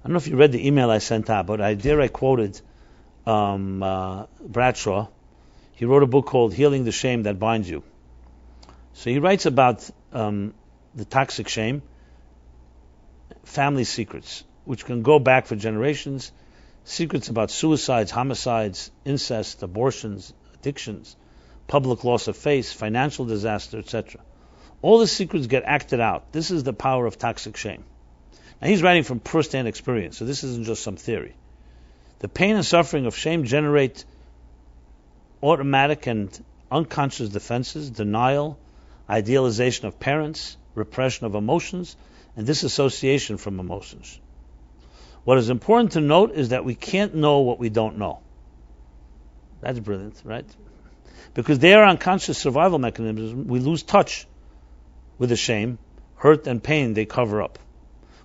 I don't know if you read the email I sent out, but I quoted Bradshaw. He wrote a book called Healing the Shame That Binds You. So he writes about the toxic shame, family secrets, which can go back for generations, secrets about suicides, homicides, incest, abortions, addictions, public loss of faith, financial disaster, etc. All the secrets get acted out. This is the power of toxic shame. Now he's writing from first-hand experience, so this isn't just some theory. The pain and suffering of shame generate automatic and unconscious defenses, denial, idealization of parents, repression of emotions, and disassociation from emotions. What is important to note is that we can't know what we don't know. That's brilliant, right? Because they are unconscious survival mechanisms. We lose touch with the shame, hurt, and pain they cover up.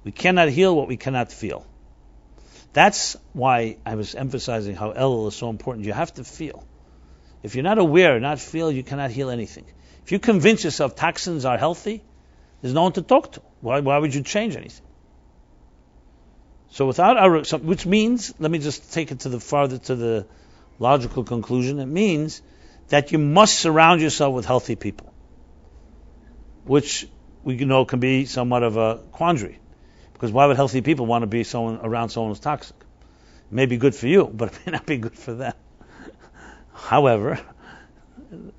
We cannot heal what we cannot feel. That's why I was emphasizing how Elul is so important. You have to feel. If you're not aware, not feel, you cannot heal anything. If you convince yourself toxins are healthy, there's no one to talk to. Why would you change anything? So which means, let me just take it to the logical conclusion. It means that you must surround yourself with healthy people, which we know can be somewhat of a quandary. Because why would healthy people want to be around someone who's toxic? It may be good for you, but it may not be good for them. However,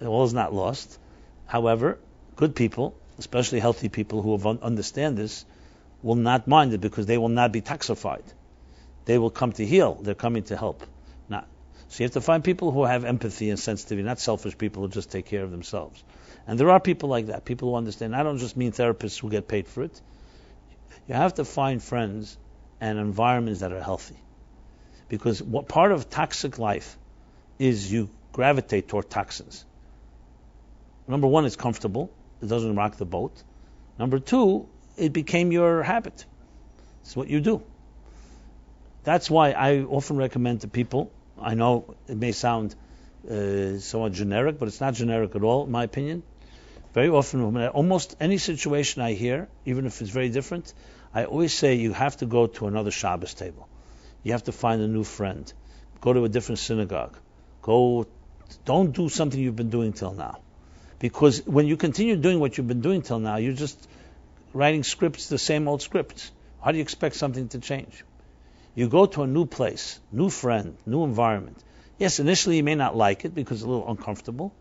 all is not lost. However, good people, especially healthy people who understand this, will not mind it because they will not be toxified. They will come to heal. They're coming to help. Not. So you have to find people who have empathy and sensitivity, not selfish people who just take care of themselves. And there are people like that, people who understand. I don't just mean therapists who get paid for it. You have to find friends and environments that are healthy. Because what part of toxic life is you gravitate toward toxins. Number one, it's comfortable. It doesn't rock the boat. Number two, it became your habit. It's what you do. That's why I often recommend to people, I know it may sound somewhat generic, but it's not generic at all, in my opinion. Very often, almost any situation I hear, even if it's very different, I always say you have to go to another Shabbos table. You have to find a new friend. Go to a different synagogue. Don't do something you've been doing till now. Because when you continue doing what you've been doing till now, you're just writing scripts, the same old scripts. How do you expect something to change? You go to a new place, new friend, new environment. Yes, initially you may not like it because it's a little uncomfortable,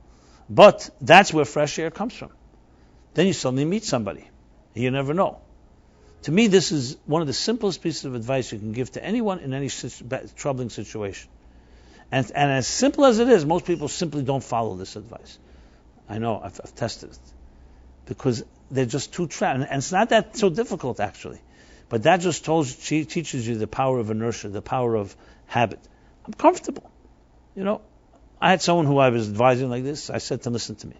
but that's where fresh air comes from. Then you suddenly meet somebody. You never know. To me, this is one of the simplest pieces of advice you can give to anyone in any troubling situation. And as simple as it is, most people simply don't follow this advice. I know, I've tested it. Because they're just too trapped. And it's not that so difficult, actually. But that just teaches you the power of inertia, the power of habit. I'm comfortable. I had someone who I was advising like this. I said to him, listen to me.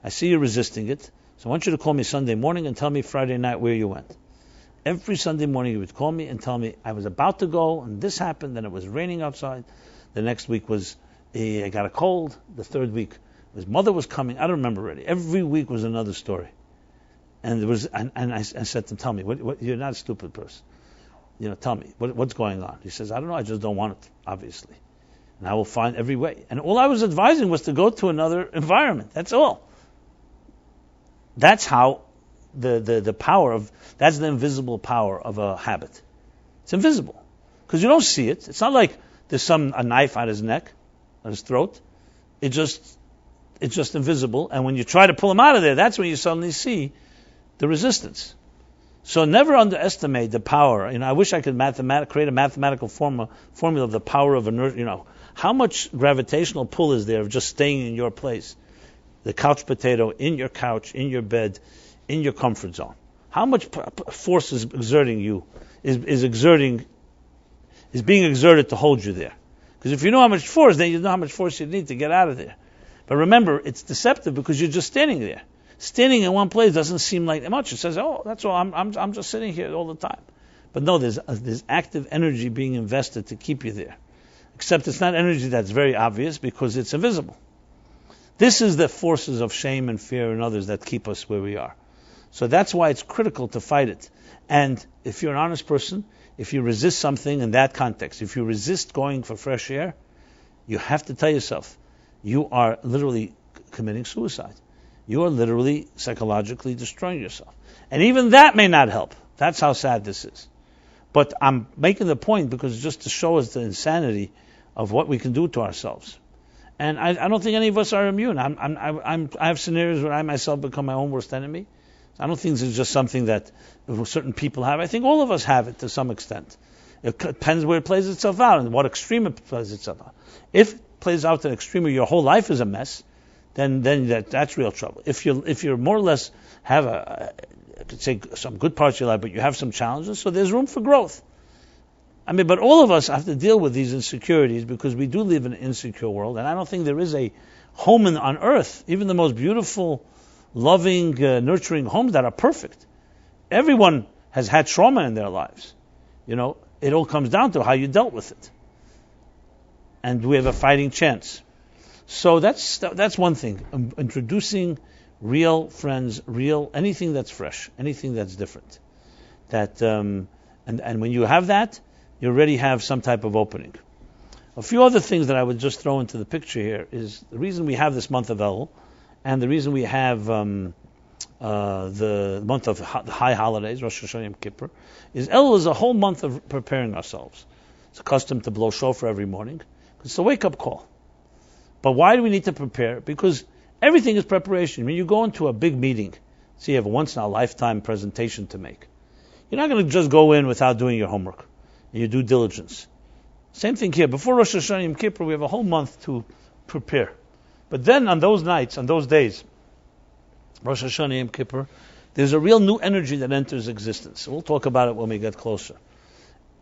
I see you're resisting it. So I want you to call me Sunday morning and tell me Friday night where you went. Every Sunday morning he would call me and tell me I was about to go and this happened and it was raining outside. The next week was I got a cold. The third week his mother was coming. I don't remember already. Every week was another story. And I said to him, tell me, what, you're not a stupid person. Tell me, what's going on? He says, I don't know, I just don't want it, obviously. And I will find every way. And all I was advising was to go to another environment. That's all. That's how the power that's the invisible power of a habit. It's invisible. Because you don't see it. It's not like there's a knife on his neck, on his throat. It's just invisible. And when you try to pull him out of there, that's when you suddenly see the resistance. So never underestimate the power. I wish I could create a mathematical formula of the power of inertia. How much gravitational pull is there of just staying in your place? The couch potato, in your couch, in your bed, in your comfort zone. How much force is exerting you? Is being exerted to hold you there? Because if you know how much force, then you know how much force you need to get out of there. But remember, it's deceptive because you're just standing there. Standing in one place doesn't seem like much. It says, "Oh, that's all. I'm just sitting here all the time." But no, there's active energy being invested to keep you there. except it's not energy that's very obvious because it's invisible. This is the forces of shame and fear and others that keep us where we are. So that's why it's critical to fight it. And if you're an honest person, if you resist something in that context, if you resist going for fresh air, you have to tell yourself, you are literally committing suicide. You are literally psychologically destroying yourself. And even that may not help. That's how sad this is. But I'm making the point because just to show us the insanity of what we can do to ourselves. And I don't think any of us are immune. I have scenarios where I myself become my own worst enemy. I don't think this is just something that certain people have. I think all of us have it to some extent. It depends where it plays itself out and what extreme it plays itself out. If it plays out to an extreme where your whole life is a mess, then that's real trouble. If you're more or less have I could say some good parts of your life, but you have some challenges, so there's room for growth. But all of us have to deal with these insecurities because we do live in an insecure world, and I don't think there is a home on earth, even the most beautiful, loving, nurturing homes that are perfect. Everyone has had trauma in their lives. It all comes down to how you dealt with it. And we have a fighting chance. So that's one thing. Introducing real friends, anything that's fresh, anything that's different. And when you have that, you already have some type of opening. A few other things that I would just throw into the picture here is the reason we have this month of Elul, and the reason we have the month of the high holidays, Rosh Hashanah, Yom Kippur, is Elul is a whole month of preparing ourselves. It's a custom to blow shofar every morning. It's a wake-up call. But why do we need to prepare? Because everything is preparation. When you go into a big meeting, so you have a once-in-a-lifetime presentation to make, you're not going to just go in without doing your homework and your due diligence. Same thing here. Before Rosh Hashanah Yom Kippur, we have a whole month to prepare. But then on those nights, on those days, Rosh Hashanah Yom Kippur, there's a real new energy that enters existence. We'll talk about it when we get closer.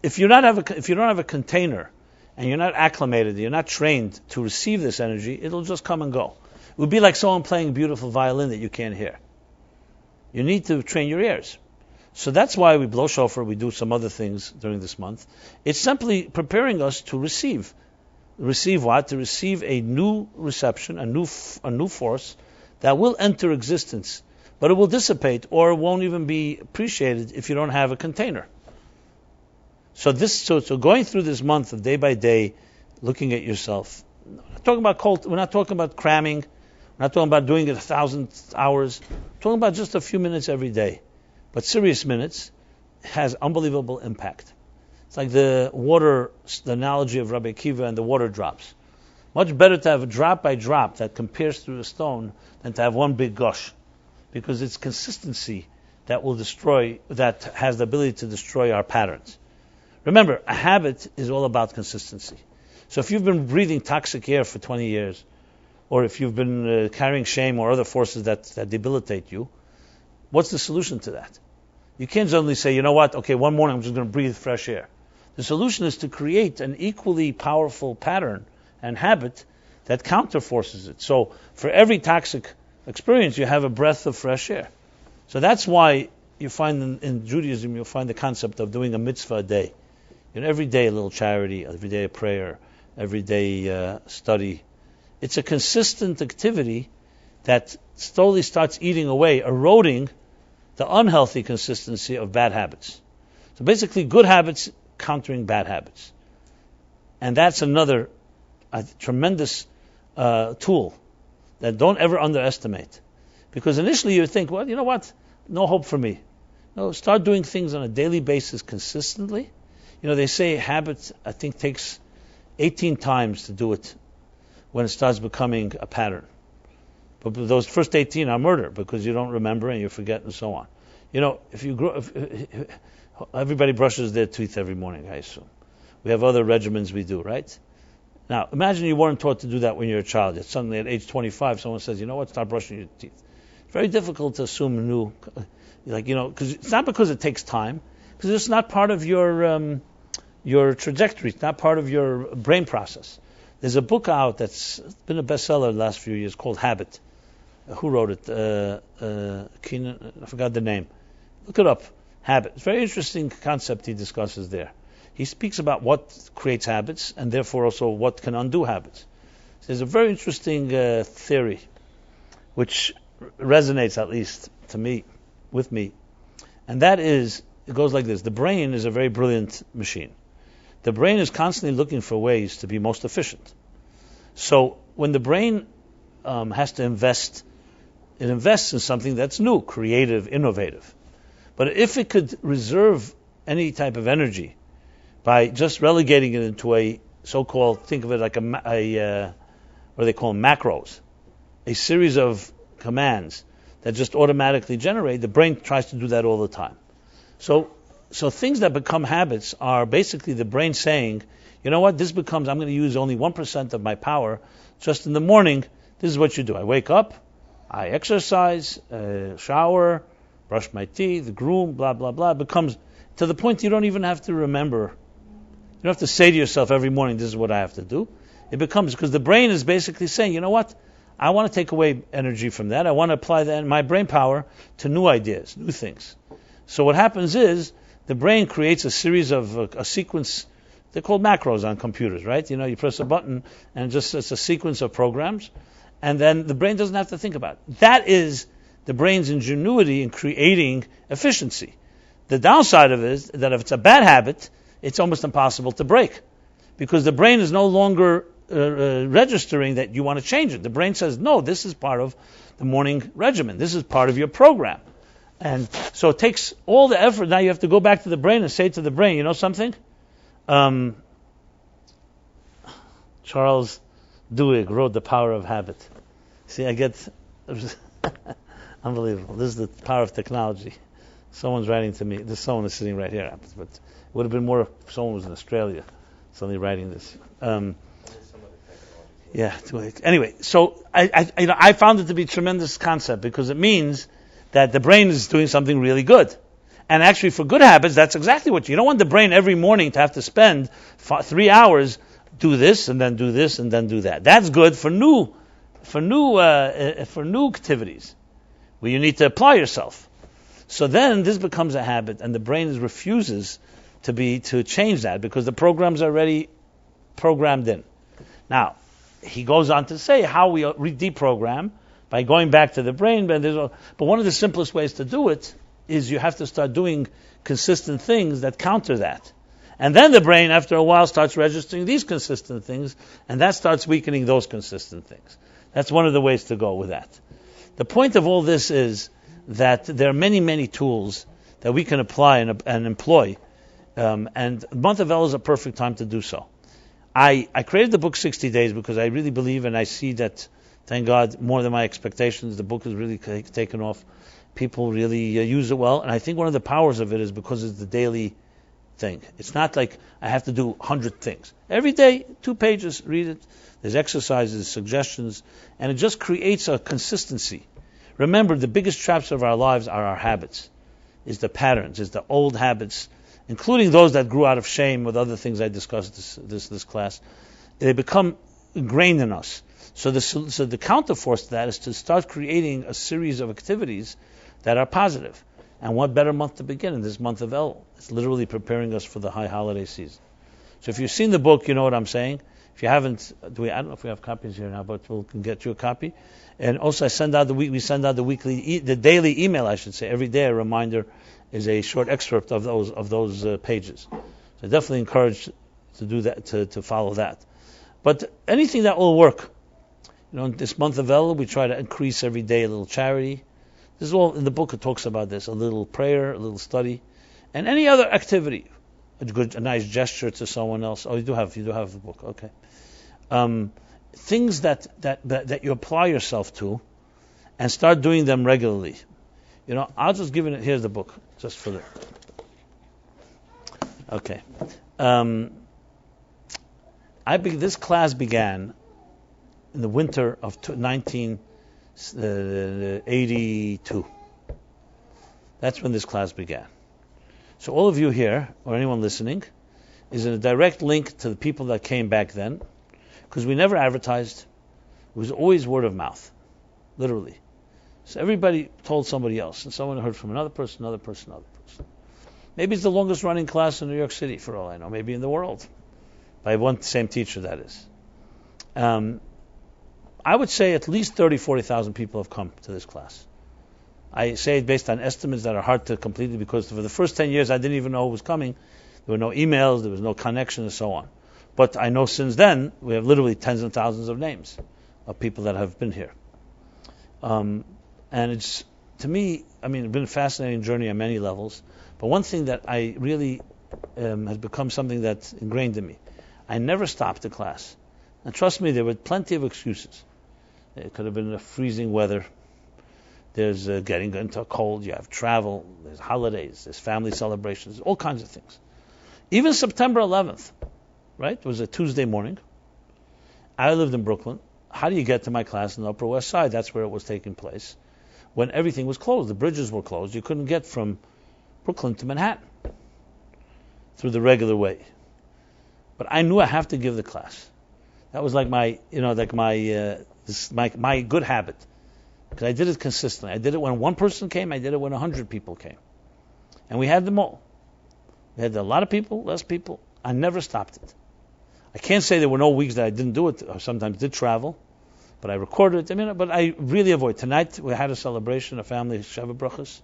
If you don't have a container and you're not acclimated, you're not trained to receive this energy, it'll just come and go. It would be like someone playing a beautiful violin that you can't hear. You need to train your ears. So that's why we blow shofar, we do some other things during this month. It's simply preparing us to receive. Receive what? To receive a new reception, a new force that will enter existence. But it will dissipate or it won't even be appreciated if you don't have a container. So going through this month of day by day, looking at yourself. We're not talking about cramming. We're not talking about doing it 1,000 hours. We're talking about just a few minutes every day. But serious minutes has unbelievable impact. It's like the analogy of Rabbi Akiva and the water drops. Much better to have a drop by drop that compares through a stone than to have one big gush. Because it's consistency that has the ability to destroy our patterns. Remember, a habit is all about consistency. So if you've been breathing toxic air for 20 years, or if you've been carrying shame or other forces that debilitate you, what's the solution to that? You can't suddenly say, you know what, okay, one morning I'm just going to breathe fresh air. The solution is to create an equally powerful pattern and habit that counterforces it. So for every toxic experience, you have a breath of fresh air. So that's why you find in Judaism, you'll find the concept of doing a mitzvah a day. Every day a little charity, every day a prayer, every day study. It's a consistent activity that slowly starts eating away, eroding the unhealthy consistency of bad habits. So basically, good habits countering bad habits. And that's another tremendous tool that don't ever underestimate. Because initially you think, well, you know what? No hope for me. No, start doing things on a daily basis consistently. They say habits, I think, takes 18 times to do it when it starts becoming a pattern. But those first 18 are murder because you don't remember and you forget and so on. If everybody brushes their teeth every morning, I assume. We have other regimens we do, right? Now, imagine you weren't taught to do that when you're a child. Yet suddenly at age 25, someone says, you know what, start brushing your teeth. It's very difficult to assume because it's not because it takes time, because it's not part of your trajectory. It's not part of your brain process. There's a book out that's been a bestseller the last few years called Habit. Who wrote it? Keenan, I forgot the name. Look it up. Habit. It's a very interesting concept he discusses there. he speaks about what creates habits and therefore also what can undo habits. There's a very interesting theory which resonates, at least to me, with me, and that is, it goes like this. The brain is a very brilliant machine. The brain is constantly looking for ways to be most efficient. So when the brain has to invest, it invests in something that's new, creative, innovative. But if it could reserve any type of energy by just relegating it into a so-called, think of it like what do they call them, macros, a series of commands that just automatically generate, the brain tries to do that all the time. So things that become habits are basically the brain saying, you know what, I'm going to use only 1% of my power just in the morning. This is what you do. I wake up, I exercise, shower, brush my teeth, groom, blah, blah, blah. It becomes to the point you don't even have to remember. You don't have to say to yourself every morning, this is what I have to do. It becomes, because the brain is basically saying, you know what, I want to take away energy from that. I want to apply my brain power to new ideas, new things. So what happens is, the brain creates a series of a sequence. They're called macros on computers, right? You know, you press a button and it's a sequence of programs, and then the brain doesn't have to think about it. That is the brain's ingenuity in creating efficiency. The downside of it is that if it's a bad habit, it's almost impossible to break, because the brain is no longer registering that you want to change it. The brain says, no, this is part of the morning regimen. This is part of your program. And so it takes all the effort. Now you have to go back to the brain and say to the brain, you know something? Charles Duhigg wrote The Power of Habit. See, I get unbelievable. This is the power of technology. Someone's writing to me. This someone is sitting right here, but it would have been more if someone was in Australia suddenly writing this. Yeah. Anyway, so I found it to be a tremendous concept, because it means that the brain is doing something really good. And actually, for good habits, that's exactly what you don't want the brain every morning to have to spend 3 hours, do this and then do this and then do that. That's good for new activities where you need to apply yourself. So then this becomes a habit, and the brain refuses to change that, because the program's already programmed in. Now, he goes on to say how we deprogram by going back to the brain. But one of the simplest ways to do it is you have to start doing consistent things that counter that. And then the brain, after a while, starts registering these consistent things, and that starts weakening those consistent things. That's one of the ways to go with that. The point of all this is that there are many, many tools that we can apply and employ, and the month of Elul is a perfect time to do so. I created the book 60 Days because I really believe, and I see that, thank God, more than my expectations, the book has really taken off. People really use it well, and I think one of the powers of it is because it's the daily thing. It's not like I have to do 100 things. Every day, 2 pages, read it. There's exercises, suggestions, and it just creates a consistency. Remember, the biggest traps of our lives are our habits, is the patterns, is the old habits, including those that grew out of shame with other things I discussed this class. They become ingrained in us. So the counterforce to that is to start creating a series of activities that are positive. And what better month to begin in this month of Elul? It's literally preparing us for the high holiday season. So if you've seen the book, you know what I'm saying. If you haven't, I don't know if we have copies here now, but we can get you a copy. And also, we send out the daily email, I should say. Every day, a reminder is a short excerpt of those pages. So definitely encourage to do that, to follow that. But anything that will work. In this month of Elul, we try to increase every day a little charity. This is all in the book. It talks about this: a little prayer, a little study, and any other activity. A nice gesture to someone else. Oh, you do have the book. Okay. Things that you apply yourself to, and start doing them regularly. I'll just give it. Here's the book, just for the. Okay. This class began in the winter of 1982. That's when this class began. So all of you here, or anyone listening, is in a direct link to the people that came back then, because we never advertised. It was always word of mouth, literally. So everybody told somebody else, and someone heard from another person. Maybe it's the longest running class in New York City, for all I know. Maybe in the world. By one same teacher, that is. I would say at least 40,000 people have come to this class. I say it based on estimates that are hard to completely, because for the first 10 years I didn't even know who was coming. There were no emails, there was no connection, and so on. But I know since then we have literally tens of thousands of names of people that have been here. And it's, to me, it's been a fascinating journey on many levels. But one thing that I really has become something that's ingrained in me, I never stopped the class. And trust me, there were plenty of excuses. It could have been the freezing weather. There's getting into a cold. You have travel. There's holidays. There's family celebrations. All kinds of things. Even September 11th, right? It was a Tuesday morning. I lived in Brooklyn. How do you get to my class in the Upper West Side? That's where it was taking place. When everything was closed. The bridges were closed. You couldn't get from Brooklyn to Manhattan through the regular way. But I knew I have to give the class. That was like my good habit. Because I did it consistently. I did it when one person came. I did it when 100 people came. And we had them all. We had a lot of people, less people. I never stopped it. I can't say there were no weeks that I didn't do it. I sometimes did travel. But I recorded it. But I really avoid. Tonight we had a celebration, a family Sheva Brachas.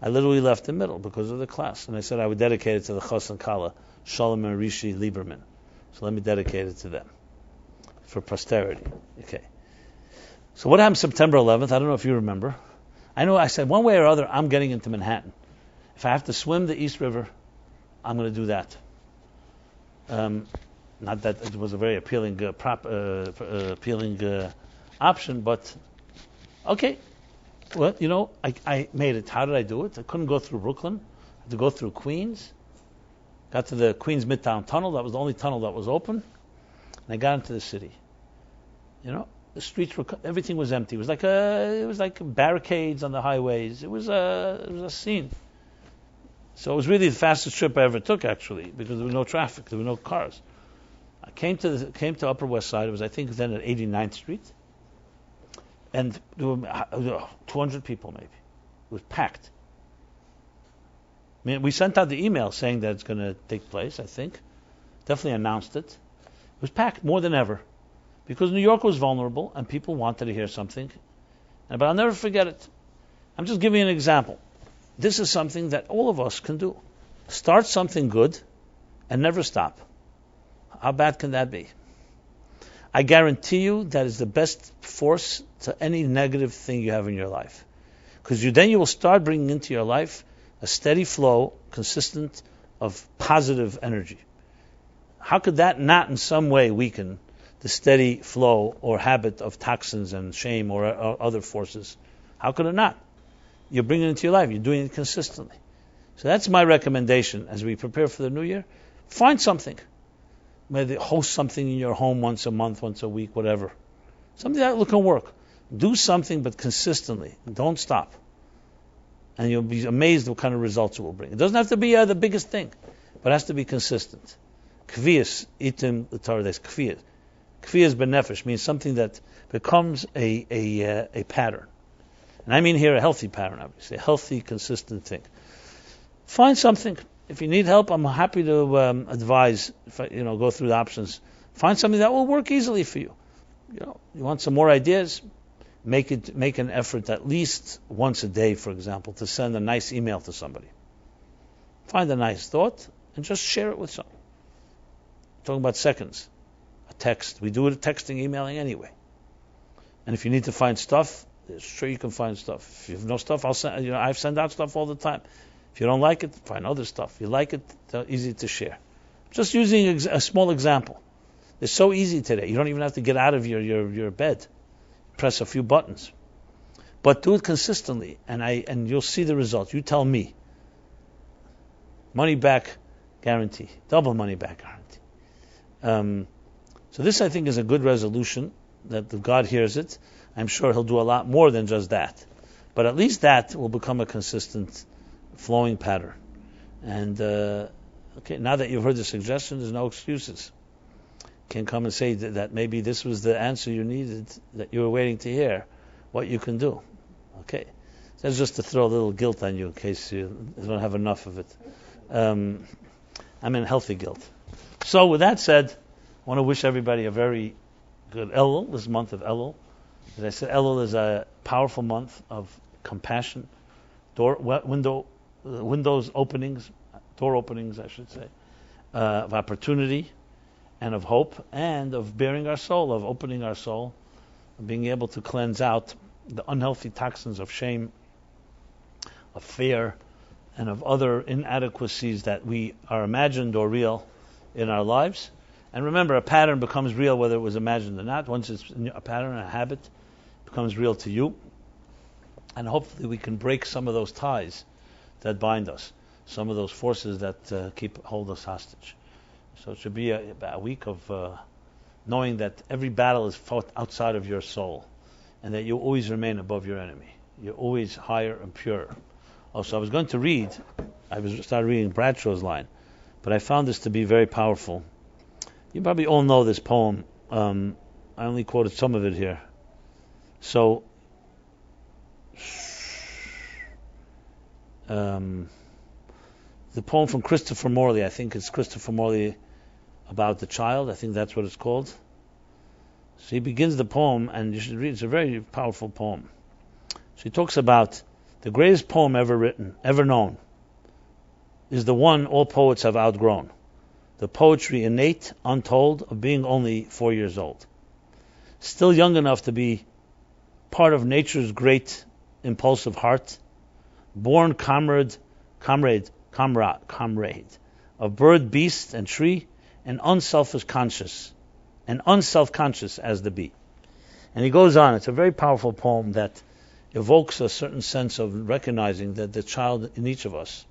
I literally left the middle because of the class. And I said I would dedicate it to the Chos and Kala, Shalom and Rishi Lieberman. So let me dedicate it to them. For posterity. Okay. So what happened September 11th? I don't know if you remember. I know I said one way or other I'm getting into Manhattan. If I have to swim the East River, I'm going to do that. Not that it was a very appealing option, but okay. Well, I made it. How did I do it? I couldn't go through Brooklyn. I had to go through Queens. Got to the Queens Midtown Tunnel. That was the only tunnel that was open. And I got into the city. The streets were, everything was empty. It was like barricades on the highways. It was a scene. So it was really the fastest trip I ever took, actually, because there was no traffic, there were no cars. I came to Upper West Side. It was, I think, then at 89th Street, and there were 200 people maybe. It was packed. We sent out the email saying that it's going to take place. I think, definitely announced it. It was packed more than ever. Because New York was vulnerable and people wanted to hear something. But I'll never forget it. I'm just giving you an example. This is something that all of us can do. Start something good and never stop. How bad can that be? I guarantee you that is the best force to any negative thing you have in your life. Because then you will start bringing into your life a steady flow, consistent, of positive energy. How could that not in some way weaken the steady flow or habit of toxins and shame or other forces? How could it not? You're bringing it into your life. You're doing it consistently. So that's my recommendation as we prepare for the new year. Find something. Maybe host something in your home once a month, once a week, whatever. Something that can work. Do something, but consistently. Don't stop. And you'll be amazed what kind of results it will bring. It doesn't have to be the biggest thing, but it has to be consistent. Kviyas, itim, the Torah, there's kviyas. Kviyas benefesh means something that becomes a pattern. And I mean here a healthy pattern, obviously. A healthy, consistent thing. Find something. If you need help, I'm happy to advise, go through the options. Find something that will work easily for you. You want some more ideas? Make an effort at least once a day, for example, to send a nice email to somebody. Find a nice thought and just share it with someone. Talking about seconds. A text. We do it texting, emailing anyway. And if you need to find stuff, sure you can find stuff. If you have no stuff, I'll send. I send out stuff all the time. If you don't like it, find other stuff. If you like it, it's easy to share. Just using a small example. It's so easy today. You don't even have to get out of your bed. Press a few buttons. But do it consistently, and you'll see the results. You tell me. Money back guarantee. Double money back guarantee. So this, I think, is a good resolution, that if God hears it, I'm sure He'll do a lot more than just that. But at least that will become a consistent flowing pattern. And now that you've heard the suggestion, there's no excuses. Can come and say that maybe this was the answer you needed, that you were waiting to hear, what you can do. Okay. That's just to throw a little guilt on you in case you don't have enough of it. I'm in healthy guilt. So with that said, I want to wish everybody a very good Elul, this month of Elul. As I said, Elul is a powerful month of compassion, windows openings, door openings, I should say, of opportunity and of hope, and of bearing our soul, of opening our soul, of being able to cleanse out the unhealthy toxins of shame, of fear, and of other inadequacies that we are imagined or real in our lives. And remember, a pattern becomes real whether it was imagined or not. Once it's a pattern, a habit, it becomes real to you. And hopefully we can break some of those ties that bind us, some of those forces that hold us hostage. So it should be a week of knowing that every battle is fought outside of your soul, and that you always remain above your enemy. You're always higher and purer. Also, I was going to read, started reading Bradshaw's line, but I found this to be very powerful. You probably all know this poem. I only quoted some of it here. So, the poem from Christopher Morley, I think it's Christopher Morley about the child. I think that's what it's called. So he begins the poem, and you should read. It's a very powerful poem. So he talks about the greatest poem ever written, ever known, is the one all poets have outgrown. The poetry innate, untold, of being only 4 years old. Still young enough to be part of nature's great impulsive heart, born comrade of bird, beast, and tree, and unself-conscious as the bee. And he goes on. It's a very powerful poem that evokes a certain sense of recognizing that the child in each of us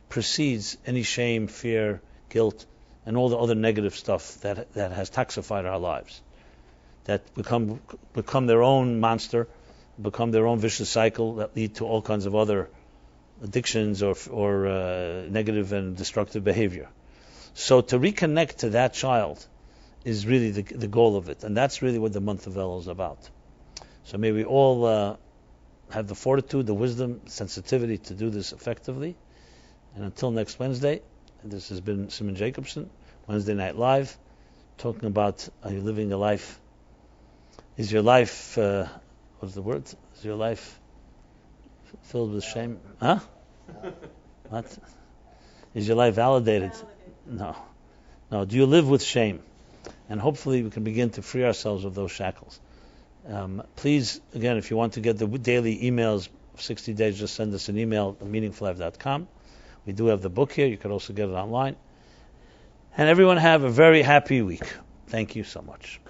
precedes any shame, fear, guilt, and all the other negative stuff that has toxified our lives, that become their own monster, become their own vicious cycle that lead to all kinds of other addictions or negative and destructive behavior. So to reconnect to that child is really the goal of it, and that's really what the month of Elul is about. So may we all have the fortitude, the wisdom, sensitivity to do this effectively. And until next Wednesday, this has been Simon Jacobson, Wednesday Night Live, talking about, are you living a life? Is your life, what's the word? Is your life filled with shame? Huh? What? Is your life validated? No. Do you live with shame? And hopefully we can begin to free ourselves of those shackles. Please, again, if you want to get the daily emails of 60 days, just send us an email at meaningfullife.com. We do have the book here. You can also get it online. And everyone have a very happy week. Thank you so much.